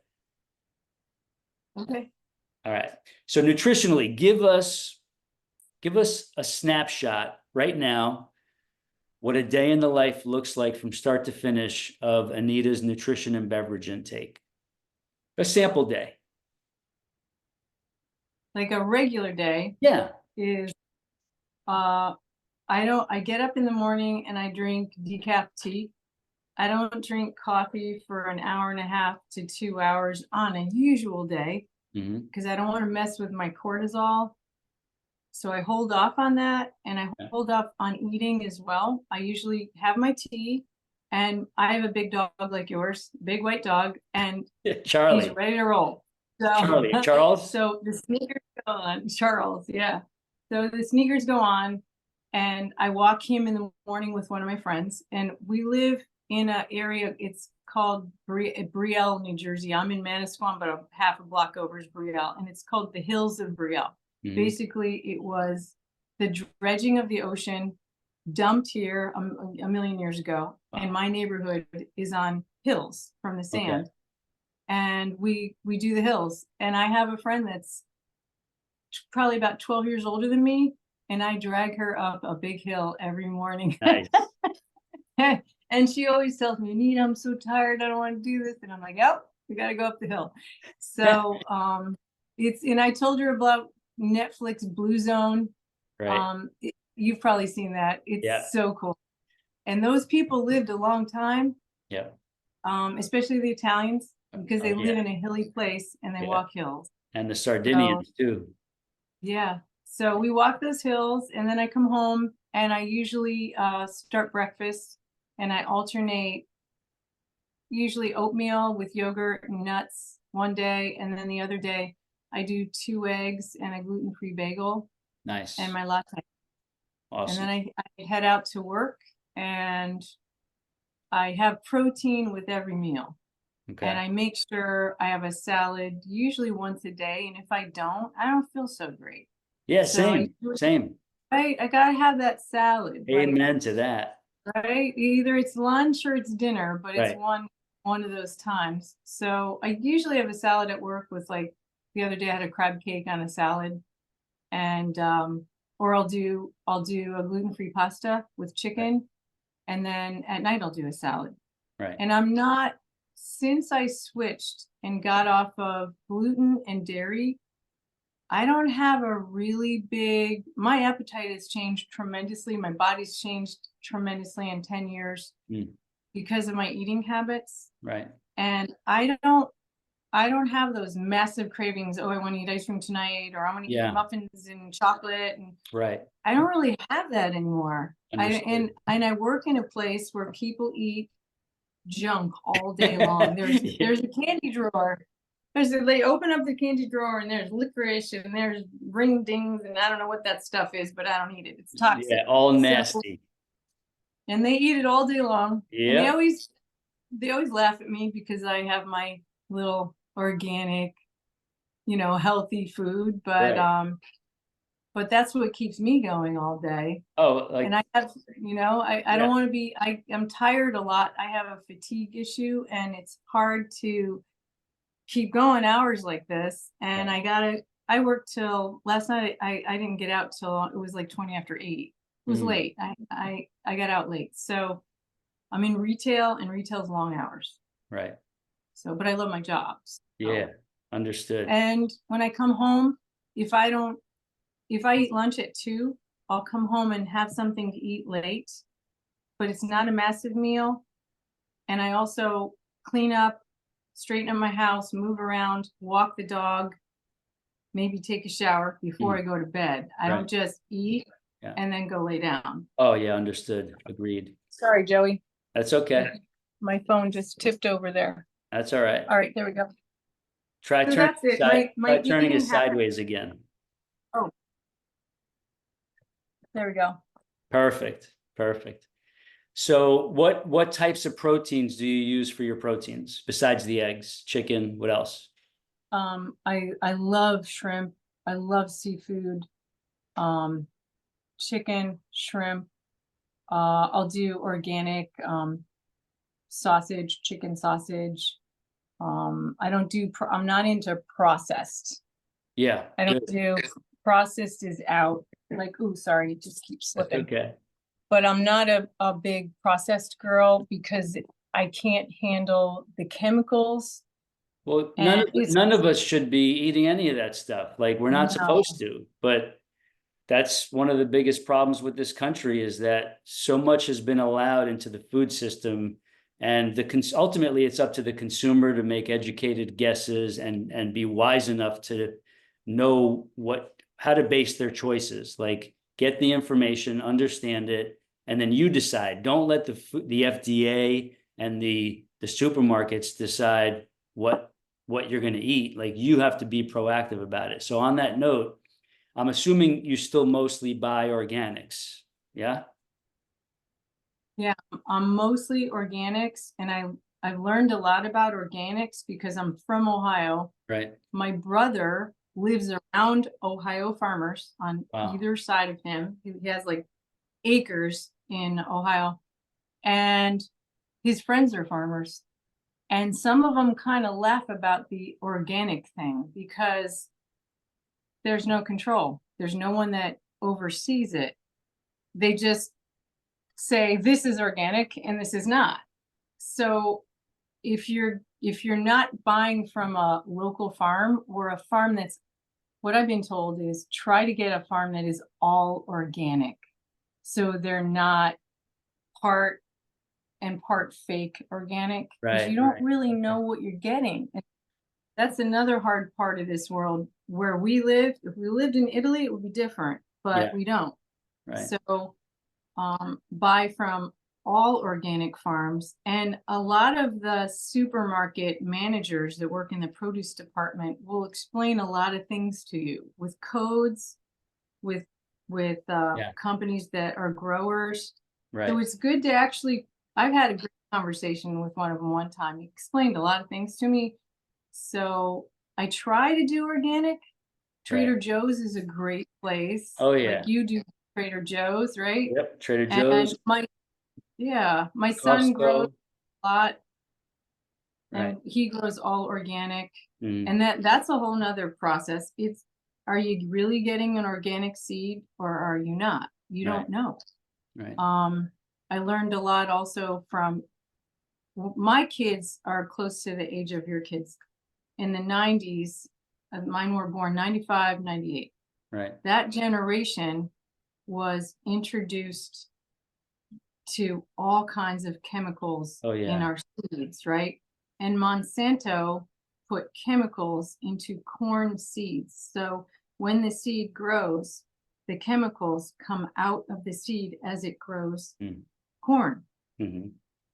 Okay. All right. So nutritionally, give us a snapshot right now, what a day in the life looks like from start to finish of Anita's nutrition and beverage intake. A sample day. Like a regular day. Yeah. Is I get up in the morning and I drink decaf tea. I don't drink coffee for an hour and a half to 2 hours on a usual day because I don't want to mess with my cortisol. So I hold off on that, and I hold off on eating as well. I usually have my tea, and I have a big dog like yours, big white dog, and Charlie. He's ready to roll. So, Charles. So the sneakers go on. Charles, yeah. So the sneakers go on, and I walk him in the morning with one of my friends, and we live in an area, it's called Brielle, New Jersey. I'm in Manasquan, but half a block over is Brielle, and it's called the Hills of Brielle. Basically, it was the dredging of the ocean dumped here a million years ago, and my neighborhood is on hills from the sand. and we do the hills. And I have a friend that's probably about 12 years older than me, and I drag her up a big hill every morning. Nice. And she always tells me, Anita, I'm so tired, I don't want to do this. And I'm like, yep, we got to go up the hill. So and I told her about Netflix Blue Zone. Right. You've probably seen that. It's so cool. And those people lived a long time. Yeah. Especially the Italians, because they live in a hilly place and they walk hills. And the Sardinians too. Yeah. So we walk those hills, and then I come home, and I usually start breakfast, and I alternate usually oatmeal with yogurt and nuts one day, and then the other day I do 2 eggs and a gluten-free bagel. Nice. And my latte. Awesome. And then I head out to work, and I have protein with every meal. Okay. And I make sure I have a salad usually once a day. And if I don't feel so great. Yeah, So same. Right. I gotta have that salad. Amen to that. Right. Either it's lunch or it's dinner, but it's Right. one of those times. So I usually have a salad at work with, like, the other day I had a crab cake on a salad. And or I'll do a gluten-free pasta with chicken. And then at night I'll do a salad. Right. And since I switched and got off of gluten and dairy, I don't have a really my appetite has changed tremendously. My body's changed tremendously in 10 years because of my eating habits. Right. And I don't have those massive cravings. Oh, I want to eat ice cream tonight, or I want to eat muffins and chocolate. And right. I don't really have that anymore. And I work in a place where people eat junk all day long. There's a candy drawer. They open up the candy drawer, and there's licorice, and there's ring dings, and I don't know what that stuff is, but I don't eat it. It's toxic. Yeah, all nasty. And they eat it all day long. Yeah. And they always laugh at me because I have my little organic, healthy food, but but that's what keeps me going all day. Oh, and I have, I don't want to be, I'm tired a lot. I have a fatigue issue, and it's hard to keep going hours like this. And I worked till last night. I didn't get out till it was like 20 after 8. It was late. I got out late. So I'm in retail, and retail's long hours. Right. So, but I love my job. So. Yeah. Understood. And when I come home, if I eat lunch at 2, I'll come home and have something to eat late, but it's not a massive meal. And I also clean up, straighten up my house, move around, walk the dog, maybe take a shower before I go to bed. I don't just eat and then go lay down. Oh, yeah. Understood. Agreed. Sorry, Joey. That's okay. My phone just tipped over there. That's all right. All right, there we go. Try turning it sideways again. Oh, there we go. Perfect. So what types of proteins do you use for your proteins besides the eggs, chicken? What else? I love shrimp. I love seafood. Chicken, shrimp. I'll do organic sausage, chicken sausage. I'm not into processed. Yeah. I don't do processed is out. Like, sorry, it just keeps slipping. Okay. But I'm not a big processed girl because I can't handle the chemicals. Well, none of us should be eating any of that stuff. Like, we're not supposed to, but that's one of the biggest problems with this country, is that so much has been allowed into the food system, and ultimately it's up to the consumer to make educated guesses and be wise enough to know how to base their choices. Like, get the information, understand it, and then you decide. Don't let the FDA and the supermarkets decide what you're going to eat. Like, you have to be proactive about it. So on that note, I'm assuming you still mostly buy organics. Yeah. Yeah, I'm mostly organics, and I've learned a lot about organics because I'm from Ohio. Right. My brother lives around Ohio farmers on either side of him. He has like acres in Ohio, and his friends are farmers. And some of them kind of laugh about the organic thing because there's no control. There's no one that oversees it. They just say this is organic and this is not. So if you're not buying from a local farm or a farm that's, what I've been told is try to get a farm that is all organic. So they're not part and part fake organic. Because you don't really know what you're getting. And that's another hard part of this world where we live. If we lived in Italy, it would be different, but we don't. Right. So buy from all organic farms, and a lot of the supermarket managers that work in the produce department will explain a lot of things to you with codes, with companies that are growers. Right. So it's good to actually, I've had a great conversation with one of them one time. He explained a lot of things to me. So I try to do organic. Trader Joe's is a great place. Oh yeah. Like you do Trader Joe's, right? Yep. Trader Joe's. And my son grows a lot. And he grows all organic. And that's a whole nother process. It's, are you really getting an organic seed or are you not? You don't know. Right. I learned a lot also from, my kids are close to the age of your kids. In the 90s, mine were born 95, 98. Right. That generation was introduced to all kinds of chemicals in our seeds, right? And Monsanto put chemicals into corn seeds. So when the seed grows, the chemicals come out of the seed as it grows corn.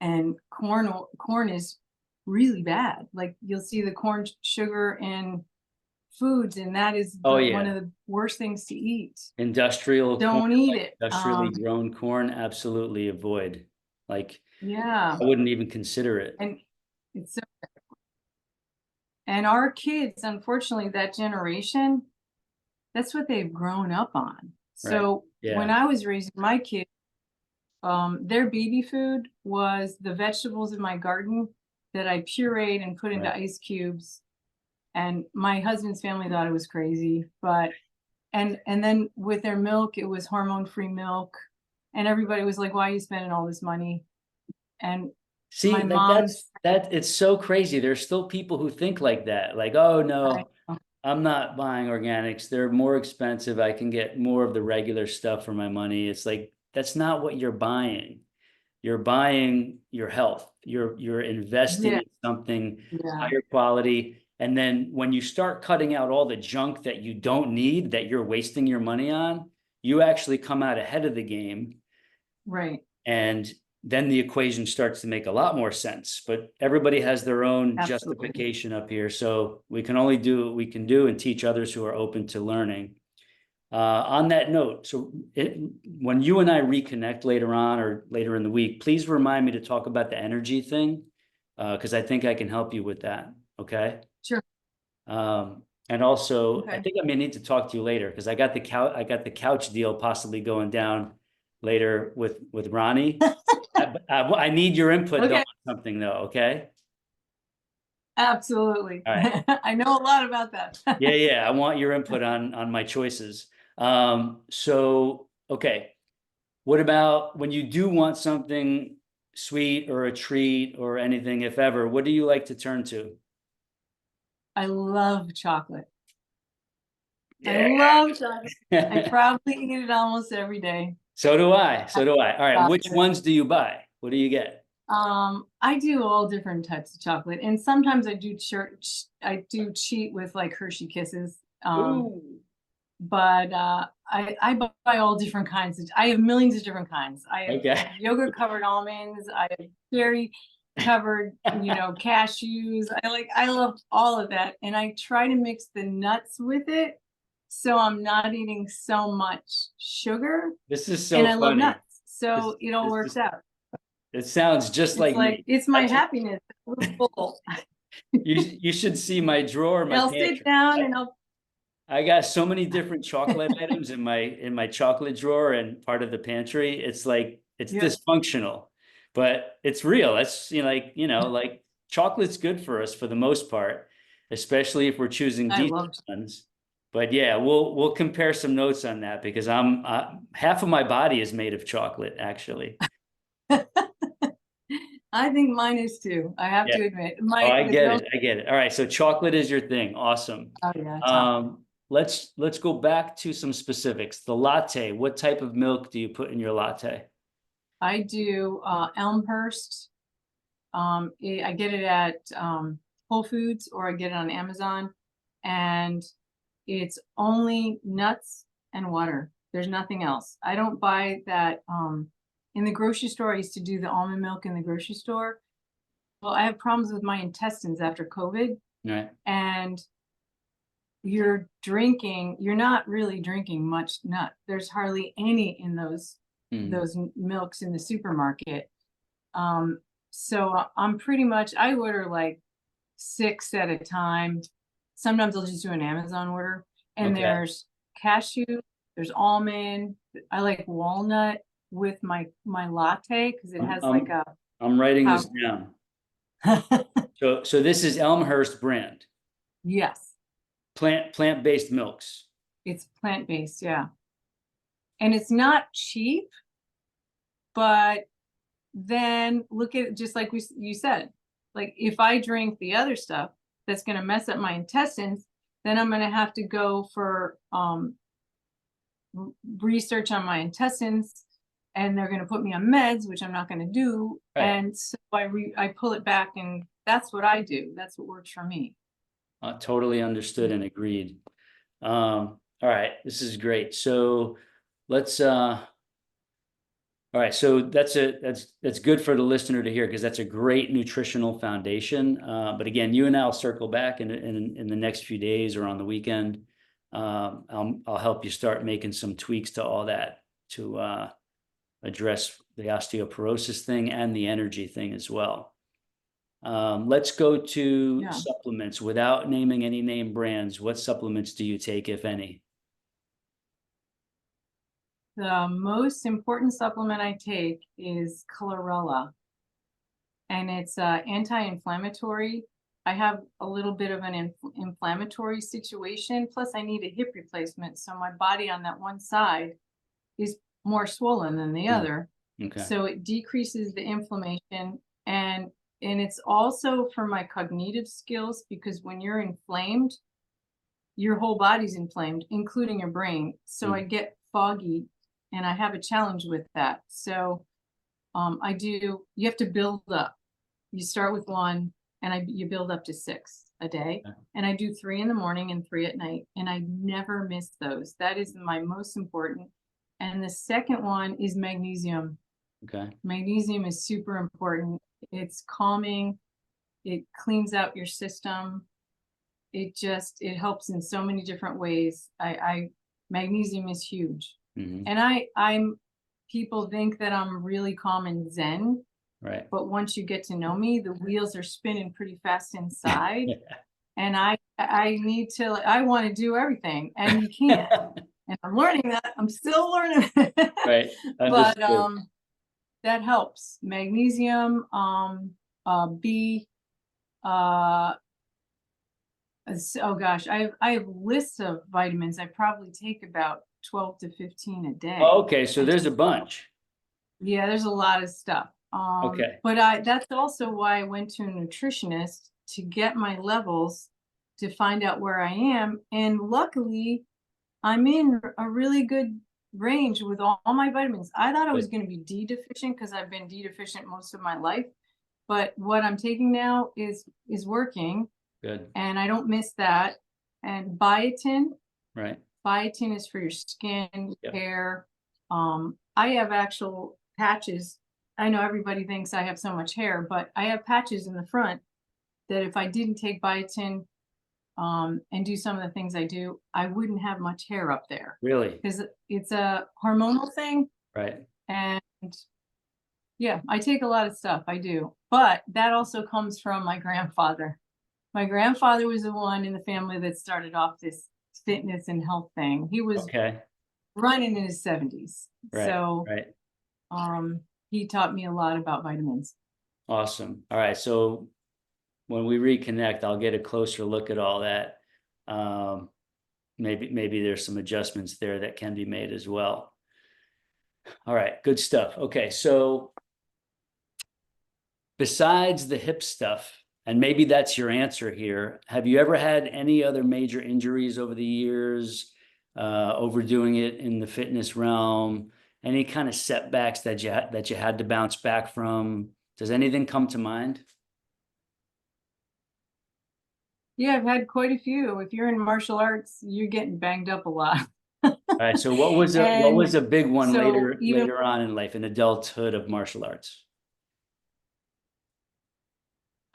And corn is really bad. Like you'll see the corn sugar in foods, and that is one of the worst things to eat. Industrial don't corn, eat like it. Industrially grown corn, absolutely avoid. Like I wouldn't even consider it. And it's so, and our kids, unfortunately, that generation, that's what they've grown up on. So when I was raising my kids, their baby food was the vegetables in my garden that I pureed and put into ice cubes. And my husband's family thought it was crazy, but, and then with their milk, it was hormone-free milk. And everybody was like, why are you spending all this money? And see, my mom's, it's so crazy. There's still people who think like that. Like, oh no, I'm not buying organics. They're more expensive. I can get more of the regular stuff for my money. It's like, that's not what you're buying. You're buying your health. You're investing in something higher quality. And then when you start cutting out all the junk that you don't need, that you're wasting your money on, you actually come out ahead of the game. Right. And then the equation starts to make a lot more sense. But everybody has their own justification up here. So we can only do what we can do and teach others who are open to learning. On that note, so when you and I reconnect later on or later in the week, please remind me to talk about the energy thing, because I think I can help you with that. Okay. Sure. And also, I think I may need to talk to you later because I got the couch deal possibly going down later with Ronnie. I need your input on something though. Okay. Absolutely. All right. I know a lot about that. Yeah. I want your input on my choices. So, okay. What about when you do want something sweet or a treat or anything, if ever, what do you like to turn to? I love chocolate. I love chocolate. I probably eat it almost every day. So do I. All right. Which ones do you buy? What do you get? I do all different types of chocolate, and sometimes I do cheat with like Hershey Kisses. But I buy all different kinds. I have millions of different kinds. I have yogurt covered almonds. I have dairy covered, cashews. I love all of that, and I try to mix the nuts with it, so I'm not eating so much sugar. This is so funny. And I love nuts, so it all works out. It sounds just like me. It's my happiness. Full. You should see my drawer. I'll sit down and I got so many different chocolate items in my chocolate drawer and part of the pantry. It's like it's dysfunctional, but it's real. It's like chocolate's good for us for the most part, especially if we're choosing I decent love ones. But yeah, we'll compare some notes on that because I'm half of my body is made of chocolate, actually. I think mine is too. I have Yeah. to admit. Oh, I The get only, it. I get it. All right. So chocolate is your thing. Awesome. oh yeah, chocolate. Let's go back to some specifics. The latte, what type of milk do you put in your latte? I do Elmhurst. I get it at Whole Foods or I get it on Amazon, and it's only nuts and water. There's nothing else. I don't buy that in the grocery store. I used to do the almond milk in the grocery store. Well, I have problems with my intestines after COVID, Right. and you're not really drinking much nut. There's hardly any in those milks in the supermarket. So I'm pretty much, I order like 6 at a time. Sometimes I'll just do an Amazon order, and Okay. there's cashew, there's almond. I like walnut with my latte because it has like a I'm writing this down. So this is Elmhurst brand, yes, plant-based milks. it's plant-based, yeah. And it's not cheap, but then look at it, just like you said, like if I drink the other stuff that's going to mess up my intestines, then I'm going to have to go for research on my intestines, and they're going to put me on meds, which I'm not going to do. Right. And so I pull it back, and that's what I do. That's what works for me. Totally understood and agreed. All right, this is great. So let's all right, so that's good for the listener to hear because that's a great nutritional foundation. But again, you and I'll circle back in the next few days or on the weekend. I'll help you start making some tweaks to all that to address the osteoporosis thing and the energy thing as well. Let's go to supplements without naming any name brands. What supplements do you take, if any? The most important supplement I take is chlorella, and it's anti-inflammatory. I have a little bit of an inflammatory situation, plus I need a hip replacement, so my body on that one side is more swollen than the other. Okay. So it decreases the inflammation, and it's also for my cognitive skills, because when you're inflamed, your whole body's inflamed, including your brain. So I get foggy, and I have a challenge with that. So you have to build up. You start with 1, and you build up to 6 a day. And I do 3 in the morning and 3 at night, and I never miss those. That is my most important. And the second one is magnesium. Okay. Magnesium is super important. It's calming. It cleans out your system. It helps in so many different ways. Magnesium is huge. And people think that I'm really calm and zen. Right. But once you get to know me, the wheels are spinning pretty fast inside. And I want to do everything, and you can't. And I'm learning that. I'm still learning. Right. But that helps. Magnesium, B, oh gosh, I have lists of vitamins. I probably take about 12 to 15 a day. Oh, okay, so there's a bunch. Yeah, there's a lot of stuff. Okay. But that's also why I went to a nutritionist to get my levels, to find out where I am. And luckily, I'm in a really good range with all my vitamins. I thought I was going to be D deficient because I've been D deficient most of my life. But what I'm taking now is working. Good. And I don't miss that. And biotin. Right. Biotin is for your skin, hair. I have actual patches. I know everybody thinks I have so much hair, but I have patches in the front that if I didn't take biotin and do some of the things I do, I wouldn't have much hair up there. Really? Because it's a hormonal thing. Right. And yeah, I take a lot of stuff. I do. But that also comes from my grandfather. My grandfather was the one in the family that started off this fitness and health thing. He was running in his 70s. Right. So right. He taught me a lot about vitamins. Awesome. All right. So when we reconnect, I'll get a closer look at all that. Maybe there's some adjustments there that can be made as well. All right, good stuff. Okay, so besides the hip stuff, and maybe that's your answer here, have you ever had any other major injuries over the years, overdoing it in the fitness realm, any kind of setbacks that you had to bounce back from? Does anything come to mind? Yeah, I've had quite a few. If you're in martial arts, you're getting banged up a lot. All right, so what was And a big one so even later on in life, in adulthood of martial arts?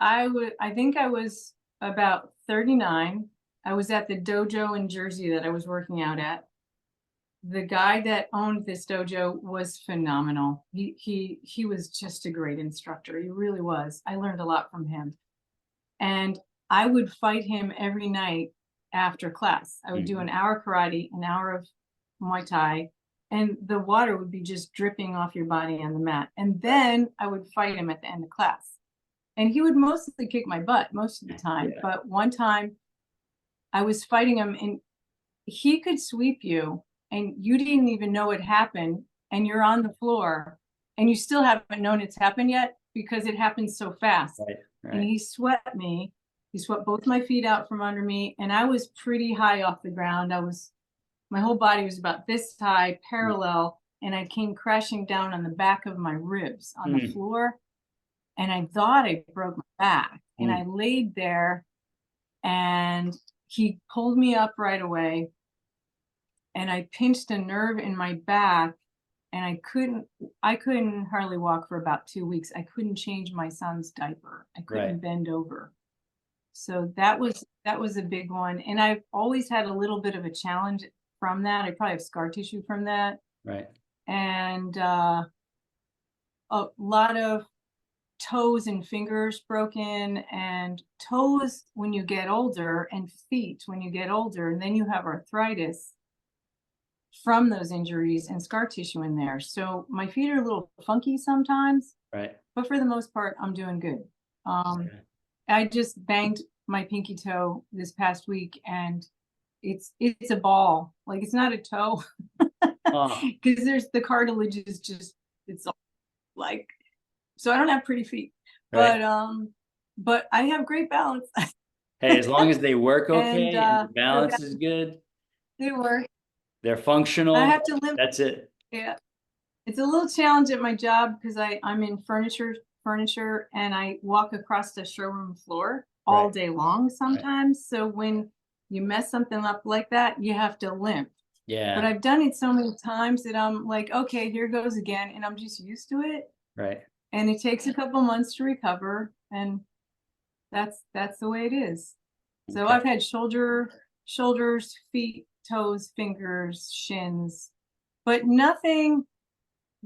I think I was about 39. I was at the dojo in Jersey that I was working out at. The guy that owned this dojo was phenomenal. He was just a great instructor. He really was. I learned a lot from him. And I would fight him every night after class. I would do an hour karate, an hour of Muay Thai, and the water would be just dripping off your body on the mat. And then I would fight him at the end of class. And he would mostly kick my butt most of the time. Yeah. But one time I was fighting him and he could sweep you and you didn't even know it happened. And you're on the floor and you still haven't known it's happened yet because it happened so fast. Right, right. And he swept me. He swept both my feet out from under me. And I was pretty high off the ground. My whole body was about this high, parallel. And I came crashing down on the back of my ribs on the floor. And I thought I broke my back. And I laid there and he pulled me up right away. And I pinched a nerve in my back and I couldn't hardly walk for about 2 weeks. I couldn't change my son's diaper. I couldn't bend over. So that was a big one. And I've always had a little bit of a challenge from that. I probably have scar tissue from that. Right. And a lot of toes and fingers broken, and toes when you get older and feet when you get older, and then you have arthritis from those injuries and scar tissue in there. So my feet are a little funky sometimes, Right. but for the most part, I'm doing good. I just banged my pinky toe this past week and it's a ball. Like it's not a toe because there's the cartilage is just, it's all like, so I don't have pretty feet, Right. but I have great balance. Hey, as long as they work okay and the so balance is good, they work. they're functional, I have to limp. that's it. Yeah. It's a little challenge at my job because I'm in furniture and I walk across the showroom floor all day long sometimes. So when you mess something up like that, you have to limp. Yeah. But I've done it so many times that I'm like, okay, here goes again. And I'm just used to it. Right. And it takes a couple months to recover. And that's the way it is. So I've had shoulders, feet, toes, fingers, shins, but nothing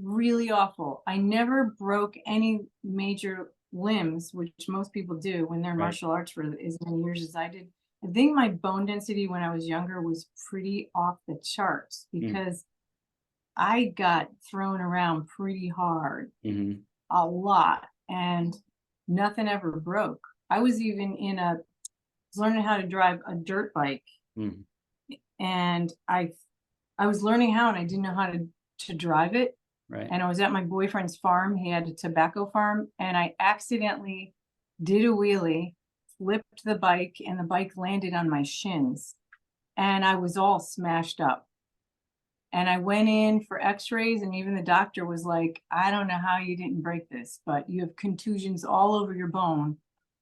really awful. I never broke any major limbs, which most people do when they're in martial arts for as many years as I did. I think my bone density when I was younger was pretty off the charts because I got thrown around pretty hard, a lot, and nothing ever broke. I was even learning how to drive a dirt bike, and I was learning how, and I didn't know how to drive it. Right. And I was at my boyfriend's farm. He had a tobacco farm, and I accidentally did a wheelie, flipped the bike, and the bike landed on my shins, and I was all smashed up. And I went in for x-rays, and even the doctor was like, I don't know how you didn't break this, but you have contusions all over your bone,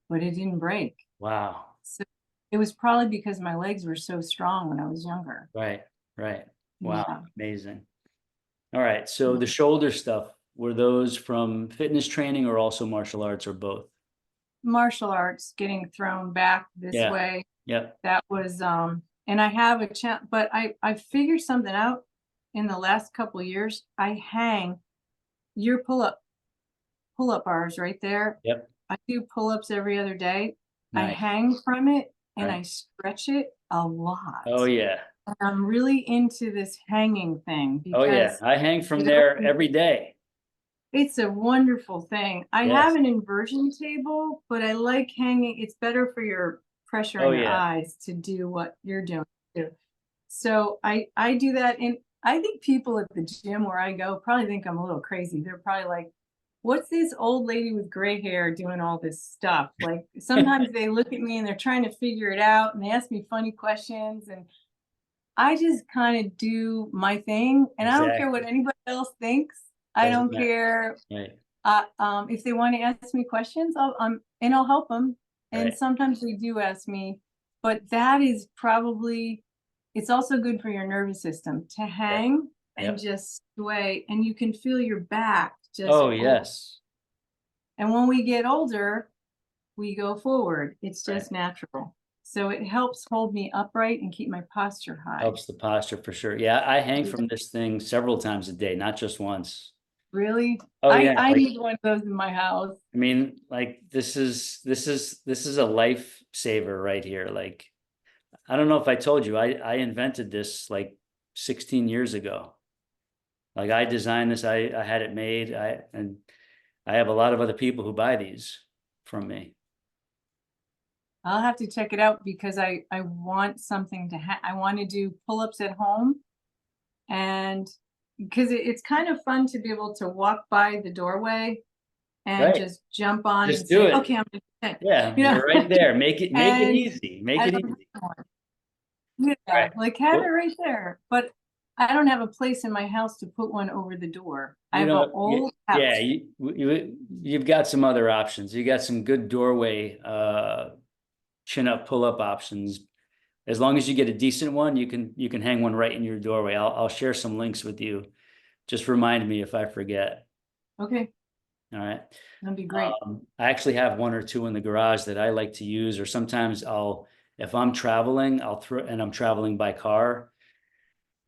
but it didn't break. Wow. So it was probably because my legs were so strong when I was younger. Right. Wow. Yeah. Amazing. All right. So the shoulder stuff, were those from fitness training or also martial arts or both? Martial arts, getting thrown back this way. Yeah. That was, and I have a chance, but I figured something out in the last couple of years. I hang your pull-up bars right there. Yep. I do pull-ups every other day. Nice. I hang from it and I stretch it a lot. Oh yeah. And I'm really into this hanging thing. Oh yeah. I hang from there every day. It's a wonderful thing. I have Yes. an inversion table, but I like hanging. It's better for your pressure Oh, in your yeah. eyes to do what you're doing too. So I do that. And I think people at the gym where I go probably think I'm a little crazy. They're probably like, what's this old lady with gray hair doing all this stuff? Like sometimes they look at me and they're trying to figure it out and they ask me funny questions and I just kind of do my thing and I don't care what Exactly. anybody else thinks. I Doesn't don't matter. care. Right. If they want to ask me questions, I'll help them. And Right. sometimes they do ask me, but that is probably, it's also good for your nervous system to Yep. hang and Yep. just sway and you can feel your back just Oh, yes. and when we get older, we go forward. It's Right. just natural. So it helps hold me upright and keep my posture high. Helps the posture for sure. Yeah, I hang from this thing several times a day, not just once. Really? Oh, yeah. I Like, need one of those in my house. I mean, like this is a lifesaver right here. Like, I don't know if I told you, I invented this like 16 years ago. Like I designed this, I had it made, and I have a lot of other people who buy these from me. I'll have to check it out because I want something to I want to do pull-ups at home and because it's kind of fun to be able to walk by the doorway and Right. just jump on Just and do say, it. okay, I'm gonna do it. Yeah, You know, you're right there. Make it and easy. Make I it don't easy. have one. Yeah, Right. like have it Well, right there. But I don't have a place in my house to put one over the door. I you have an know, old yeah, house. you've got some other options. You got some good doorway chin up, pull up options. As long as you get a decent one, you can hang one right in your doorway. I'll share some links with you. Just remind me if I forget. Okay, All right. that'd be great. I actually have one or two in the garage that I like to use, or sometimes if I'm traveling, and I'm traveling by car.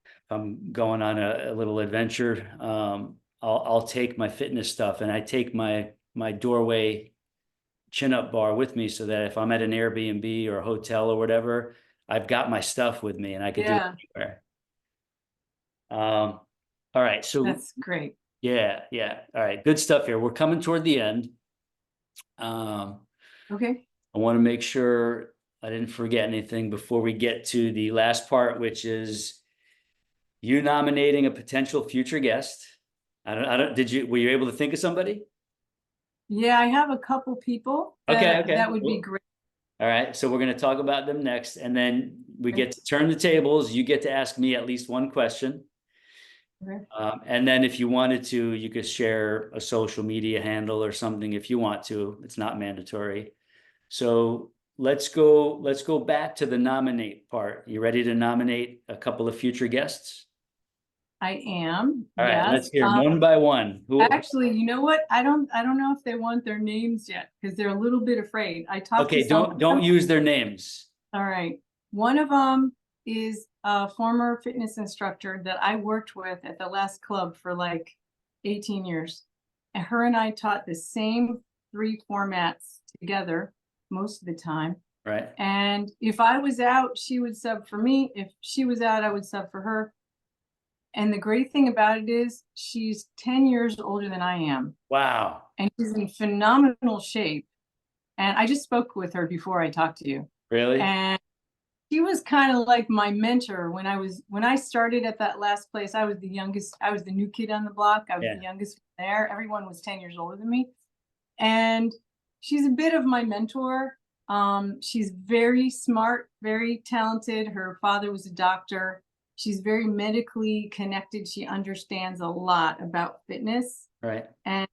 If I'm going on a little adventure, I'll take my fitness stuff and I take my doorway chin up bar with me so that if I'm at an Airbnb or a hotel or whatever, I've got my stuff with me and I can do it Yeah, anywhere. All right. So that's great. yeah, yeah. All right. Good stuff here. We're coming toward the end. Um, Okay. I want to make sure I didn't forget anything before we get to the last part, which is you nominating a potential future guest. Were you able to think of somebody? Yeah, I have a couple people Okay, that okay. would be Cool. great. All right. So we're going to talk about them next. And then we get to turn the tables. You get to ask me at least one question. Okay. And then if you wanted to, you could share a social media handle or something if you want to. It's not mandatory. So let's go back to the nominate part. You ready to nominate a couple of future guests? I am, All right, let's yes. hear 'em one by one. Who? Actually, you know what? I don't know if they want their names yet because they're a little bit afraid. I talked to Okay, some of don't them. use their names. All right. One of them is a former fitness instructor that I worked with at the last club for like 18 years. And her and I taught the same 3 formats together most of the time. Right. And if I was out, she would sub for me. If she was out, I would sub for her. And the great thing about it is she's 10 years older than I am. Wow. And she's in phenomenal shape. And I just spoke with her before I talked to you. Really? And she was kind of like my mentor when I started at that last place. I was the youngest, I was the new kid on the block. I was Yeah. the youngest there. Everyone was 10 years older than me. And she's a bit of my mentor. She's very smart, very talented. Her father was a doctor. She's very medically connected. She understands a lot about fitness. Right. And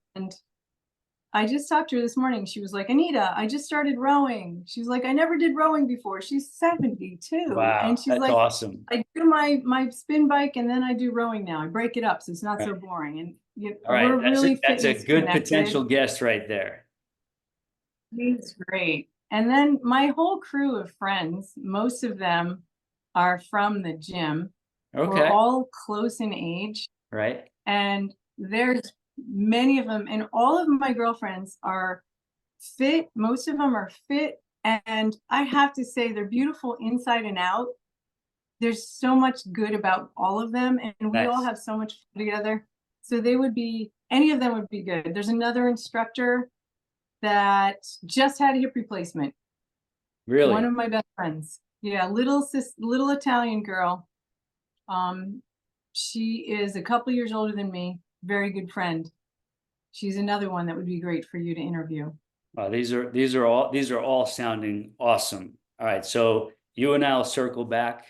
I just talked to her this morning. She was like, Anita, I just started rowing. She's like, I never did rowing before. She's 72. Wow. And she's That's like, awesome. I do my spin bike and then I do rowing now. I break it up so it's not so Right. boring. And All right. we're really That's a fitness good connected. potential guest right there. He's great. And then my whole crew of friends, most of them are from the gym. We're Okay. all close in age. Right. And there's many of them. And all of my girlfriends are fit. Most of them are fit. And I have to say, they're beautiful inside and out. There's so much good about all of them. And we all Nice. have so much fun together. So they would be any of them would be good. There's another instructor that just had a hip replacement. Really? One of my best friends. Yeah, little Italian girl. She is a couple years older than me. Very good friend. She's another one that would be great for you to interview. These are all sounding awesome. All right, so you and I'll circle back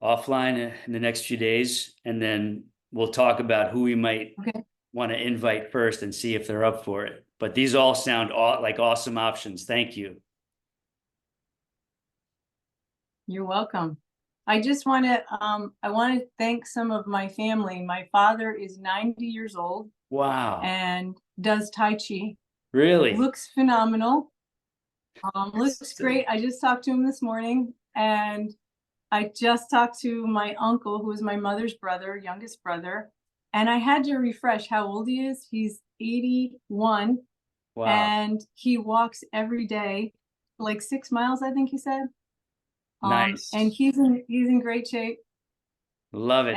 offline in the next few days, and then we'll talk about who we might want to invite first and see if they're up for it. But these all sound like awesome options. Thank you. You're welcome. I just want to thank some of my family. My father is 90 years old. Wow. And does Tai Chi. Really? Looks phenomenal. Looks great. I just talked to him this morning, and I just talked to my uncle, who is my mother's brother, youngest brother, and I had to refresh how old he is. He's 81. Wow. And he walks every day, like 6 miles, I think he said. Nice. And he's in great shape. Love it.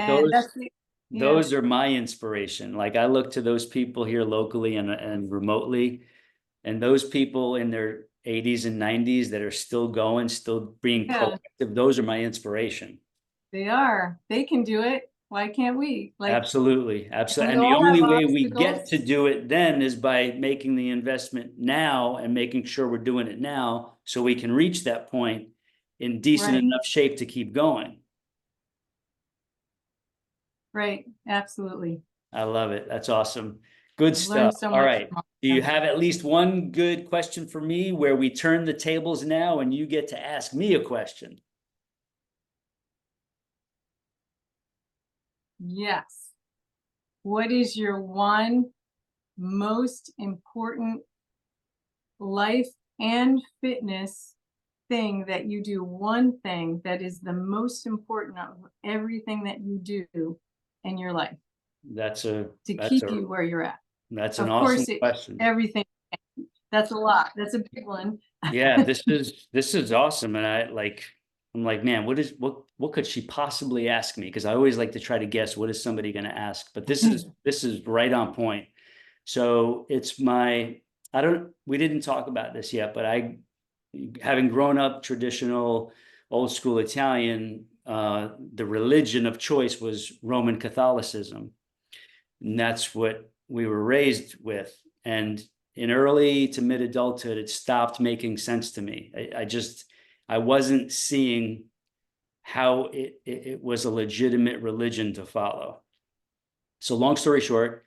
Those are my inspiration. Like, I look to those people here locally and remotely, and those people in their 80s and 90s that are still going, still being proactive. Those are my inspiration. They are. They can do it. Why can't we? Absolutely. And the only way we get to do it then is by making the investment now and making sure we're doing it now, so we can reach that point in decent enough shape to keep going. Right. Absolutely. I love it. That's awesome. Good stuff. All right. Do you have at least one good question for me where we turn the tables now and you get to ask me a question? Yes. What is your one most important life and fitness thing that you do? One thing that is the most important of everything that you do in your life to keep you where you're at. That's an awesome question. Everything. That's a lot. That's a big one. Yeah, this is awesome. And I'm like, man, what could she possibly ask me? Because I always like to try to guess what is somebody going to ask. But this is right on point. So it's we didn't talk about this yet, but having grown up traditional old school Italian, the religion of choice was Roman Catholicism. And that's what we were raised with. And in early to mid adulthood, it stopped making sense to me. I wasn't seeing how it was a legitimate religion to follow. So long story short,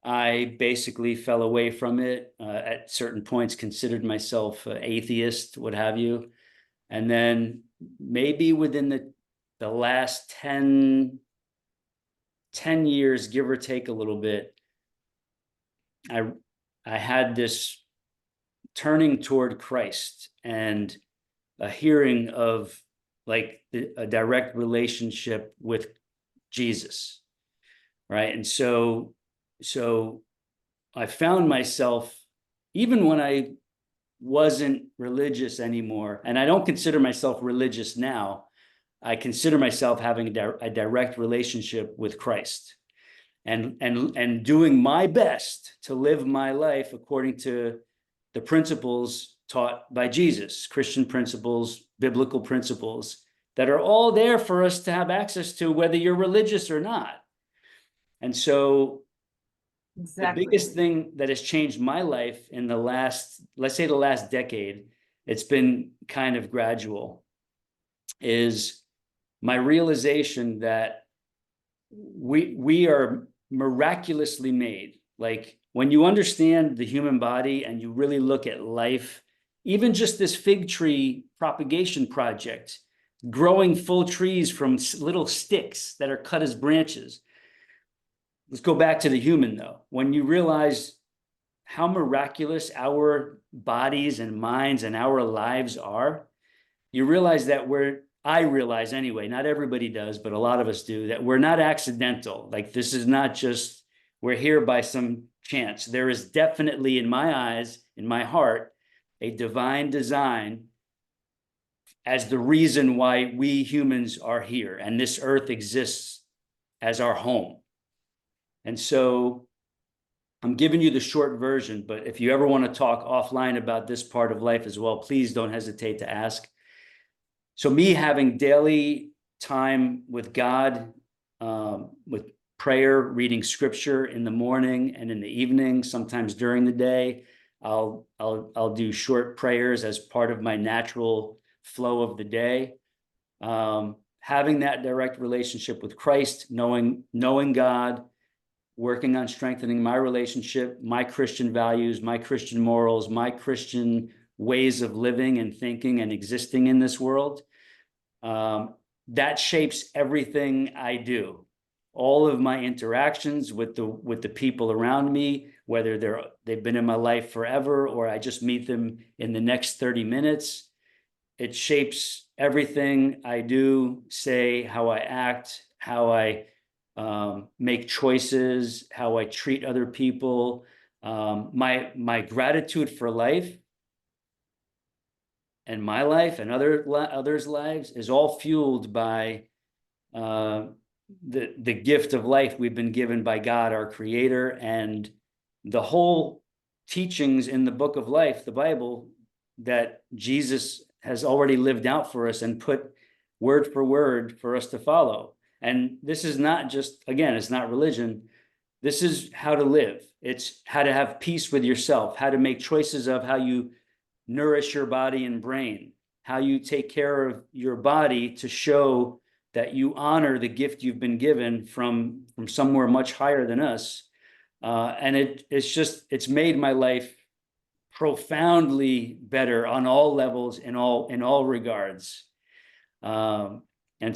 I basically fell away from it. At certain points, considered myself an atheist, what have you. And then maybe within the last 10 years, give or take a little bit, I had this turning toward Christ and a hearing of like a direct relationship with Jesus, right? And so I found myself, even when I wasn't religious anymore, and I don't consider myself religious now, I consider myself having a direct relationship with Christ, and doing my best to live my life according to the principles taught by Jesus, Christian principles, biblical principles that are all there for us to have access to, whether you're religious or not. And so the biggest thing that has changed my life in the last decade, it's been kind of gradual, is my realization that we are miraculously made. Like, when you understand the human body and you really look at life, even just this fig tree propagation project, growing full trees from little sticks that are cut as branches. Let's go back to the human though. When you realize how miraculous our bodies and minds and our lives are, you realize that I realize anyway, not everybody does, but a lot of us do, that we're not accidental. Like, this is not just, we're here by some chance. There is definitely, in my eyes, in my heart, a divine design as the reason why we humans are here and this earth exists as our home. And so I'm giving you the short version, but if you ever want to talk offline about this part of life as well, please don't hesitate to ask. So me having daily time with God, with prayer, reading scripture in the morning and in the evening, sometimes during the day, I'll do short prayers as part of my natural flow of the day. Having that direct relationship with Christ, knowing God, working on strengthening my relationship, my Christian values, my Christian morals, my Christian ways of living and thinking and existing in this world. That shapes everything I do. All of my interactions with the people around me, whether they've been in my life forever or I just meet them in the next 30 minutes, it shapes everything I do, say, how I act, how I make choices, how I treat other people. My gratitude for life and my life and others' lives is all fueled by the gift of life we've been given by God, our Creator, and the whole teachings in the book of life, the Bible, that Jesus has already lived out for us and put word for word for us to follow. And this is not just, again, it's not religion. This is how to live. It's how to have peace with yourself, how to make choices of how you nourish your body and brain, how you take care of your body to show that you honor the gift you've been given from somewhere much higher than us. And it's made my life profoundly better on all levels, in all regards. And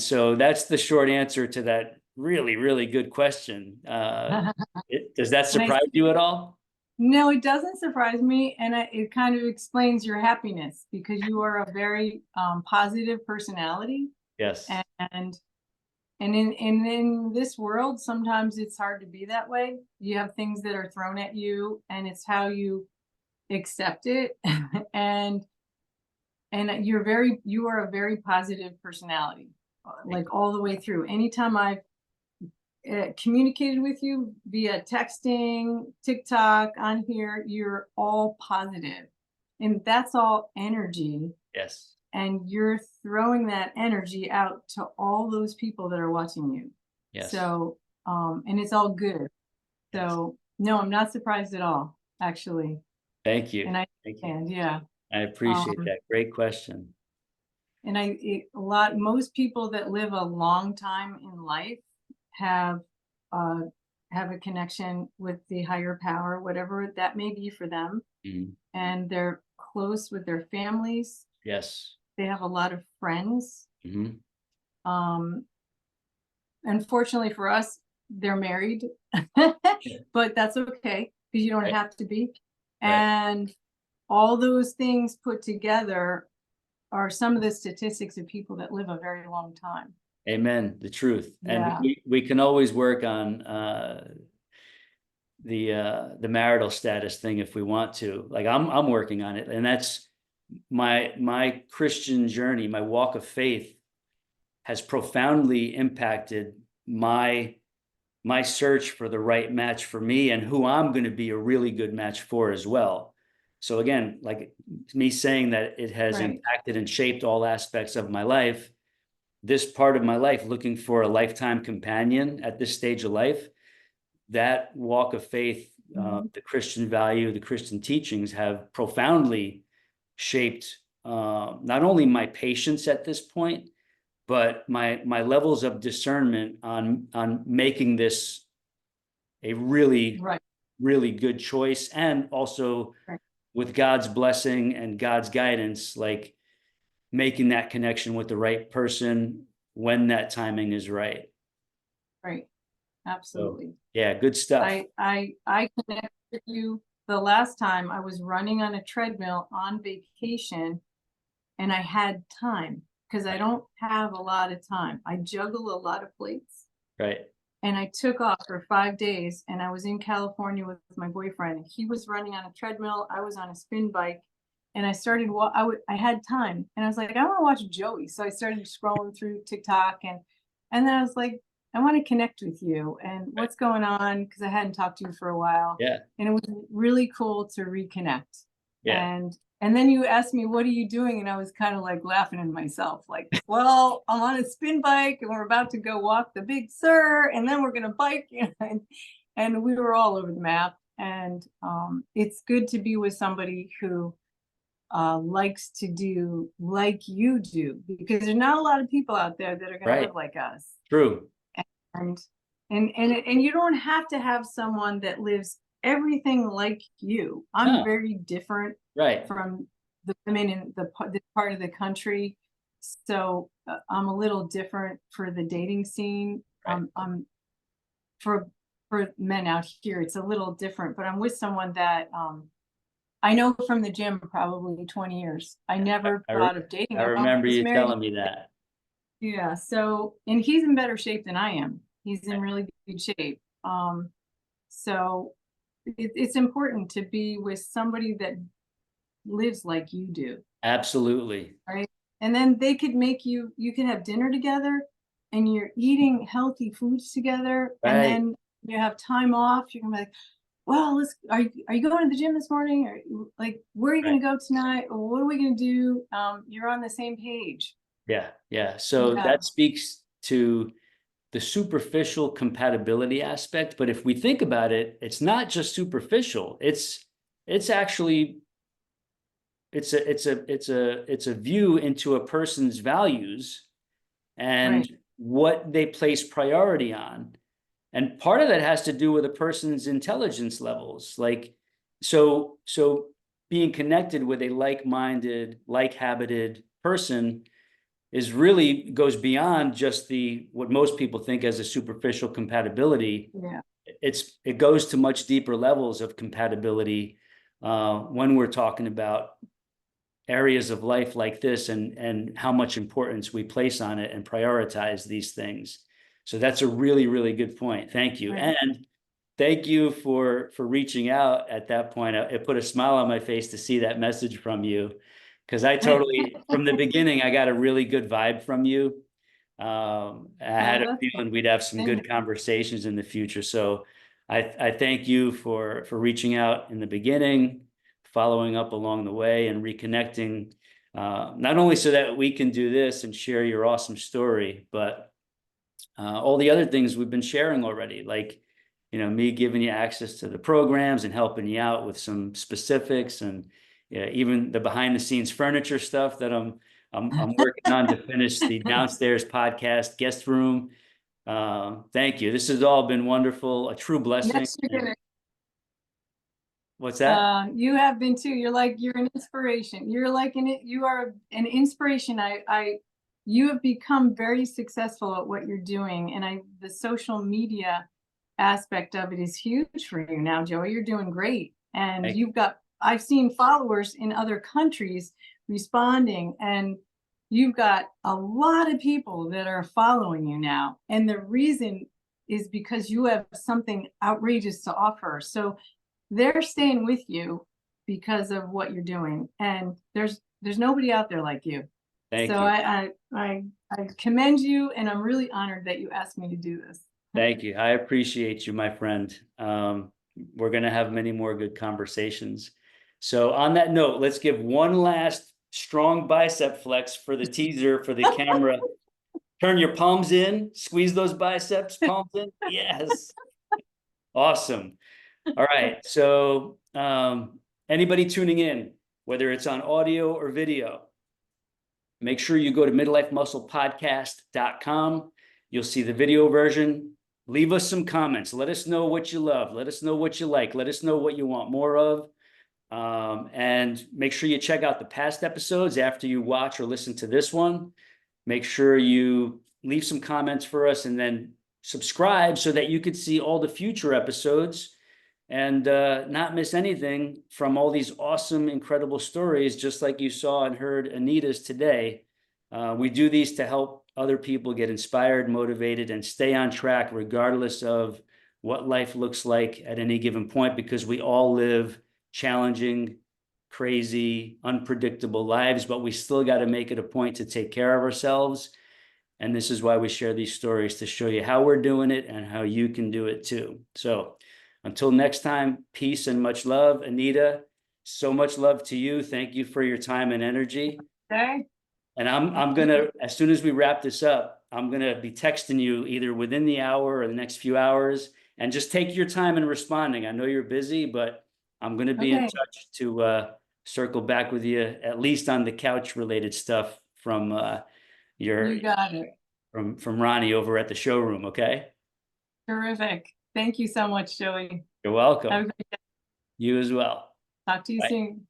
so that's the short answer to that really, really good question. Does that surprise you at all? No, it doesn't surprise me. And it kind of explains your happiness because you are a very positive personality. Yes. And in this world, sometimes it's hard to be that way. You have things that are thrown at you and it's how you accept it. and you are a very positive personality, like all the way through. Anytime I've communicated with you via texting, TikTok, on here, you're all positive, and that's all energy. Yes. And you're throwing that energy out to all those people that are watching you. Yes. So, and it's all good. So, no, I'm not surprised at all, actually. Thank you. And I Thank you. understand, yeah. I appreciate that. Great question. And most people that live a long time in life have a connection with the higher power, whatever that may be for them. Mhm. And they're close with their families. Yes. They have a lot of friends. Mhm. Unfortunately for us, they're married, but that's okay because you don't Right. have to be. Right. And all those things put together are some of the statistics of people that live a very long time. Amen. The truth. Yeah. And we can always work on the marital status thing if we want to. Like I'm working on it, and that's my Christian journey, my walk of faith has profoundly impacted my search for the right match for me and who I'm going to be a really good match for as well. So again, like me saying that it has impacted and shaped all aspects of my life, this part of my life, looking for a lifetime companion at this stage of life, that walk of faith, the Christian value, the Christian teachings have profoundly shaped not only my patience at this point, but my levels of discernment on making this a really, really good choice, and also with God's blessing and God's guidance, like making that connection with the right person when that timing is right. Right. Absolutely. So, yeah, good stuff. I connected with you the last time. I was running on a treadmill on vacation and I had time because I don't have a lot of time. I juggle a lot of plates. Right. And I took off for 5 days and I was in California with my boyfriend. He was running on a treadmill. I was on a spin bike. And I started, I had time and I was like, I want to watch Joey. So I started scrolling through TikTok and then I was like, I want to connect with you and what's going on, because I hadn't talked to you for a while. Yeah. And it was really cool to reconnect. Yeah. And then you asked me, what are you doing? And I was kind of like laughing at myself, like, well, I'm on a spin bike and we're about to go walk the Big Sur, and then we're going to bike. And we were all over the map. And it's good to be with somebody who likes to do like you do, because there's not a lot of people out there that are going to live like us. True. And you don't have to have someone that lives everything like you. I'm very different from the women in this part of the country, so I'm a little different for the dating scene. For men out here, it's a little different, but I'm with someone that I know from the gym probably 20 years. I never thought of dating. I remember you telling me that. Yeah. So, and he's in better shape than I am. He's in really good shape. So it's important to be with somebody that lives like you do. Absolutely. Right. And then they could make you can have dinner together and you're eating healthy foods together. And then you have time off. You're gonna be like, well, are you going to the gym this morning? Or like, where are you going to go tonight? Or what are we going to do? You're on the same page. Yeah. Yeah. So that speaks to the superficial compatibility aspect. But if we think about it, it's not just superficial. It's actually, it's a view into a person's values and what they place priority on. And part of that has to do with a person's intelligence levels. Like, so being connected with a like-minded, like-habited person is really goes beyond just what most people think as a superficial compatibility. Yeah. It goes to much deeper levels of compatibility when we're talking about areas of life like this and how much importance we place on it and prioritize these things. So that's a really, really good point. Thank you. And thank you for reaching out at that point. It put a smile on my face to see that message from you, because I totally, from the beginning, I got a really good vibe from you. I had a feeling we'd have some good conversations in the future. So I thank you for reaching out in the beginning, following up along the way, and reconnecting, not only so that we can do this and share your awesome story, but all the other things we've been sharing already, like, me giving you access to the programs and helping you out with some specifics, and even the behind the scenes furniture stuff that I'm working on to finish the downstairs podcast guest room. Thank you. This has all been wonderful, a true blessing. What's that? You have been too. You're an inspiration. You are an inspiration. You have become very successful at what you're doing. And the social media aspect of it is huge for you now, Joey. You're doing great. And I've seen followers in other countries responding, and you've got a lot of people that are following you now. And the reason is because you have something outrageous to offer. So they're staying with you because of what you're doing. And there's nobody out there like you. Thank you. I commend you, and I'm really honored that you asked me to do this. Thank you. I appreciate you, my friend. We're going to have many more good conversations. So on that note, let's give one last strong bicep flex for the teaser, for the camera. Turn your palms in, squeeze those biceps, palms in. Yes. Awesome. All right. So anybody tuning in, whether it's on audio or video, make sure you go to midlifemusclepodcast.com. You'll see the video version. Leave us some comments. Let us know what you love. Let us know what you like. Let us know what you want more of. And make sure you check out the past episodes after you watch or listen to this one. Make sure you leave some comments for us, and then subscribe so that you could see all the future episodes and not miss anything from all these awesome, incredible stories, just like you saw and heard Anita's today. We do these to help other people get inspired, motivated, and stay on track regardless of what life looks like at any given point, because we all live challenging, crazy, unpredictable lives, but we still got to make it a point to take care of ourselves And this is why we share these stories, to show you how we're doing it and how you can do it too. So until next time, peace and much love. Anita, so much love to you. Thank you for your time and energy. Okay. And I'm gonna, as soon as we wrap this up, I'm gonna be texting you either within the hour or the next few hours, and just take your time in responding. I know you're busy, but I'm gonna be in Okay. touch to circle back with you, at least on the couch related stuff from You got it. from Ronnie over at the showroom. Okay. Terrific. Thank you so much, Joey. You're Have a welcome. great day. You as well. Talk to you Bye. soon.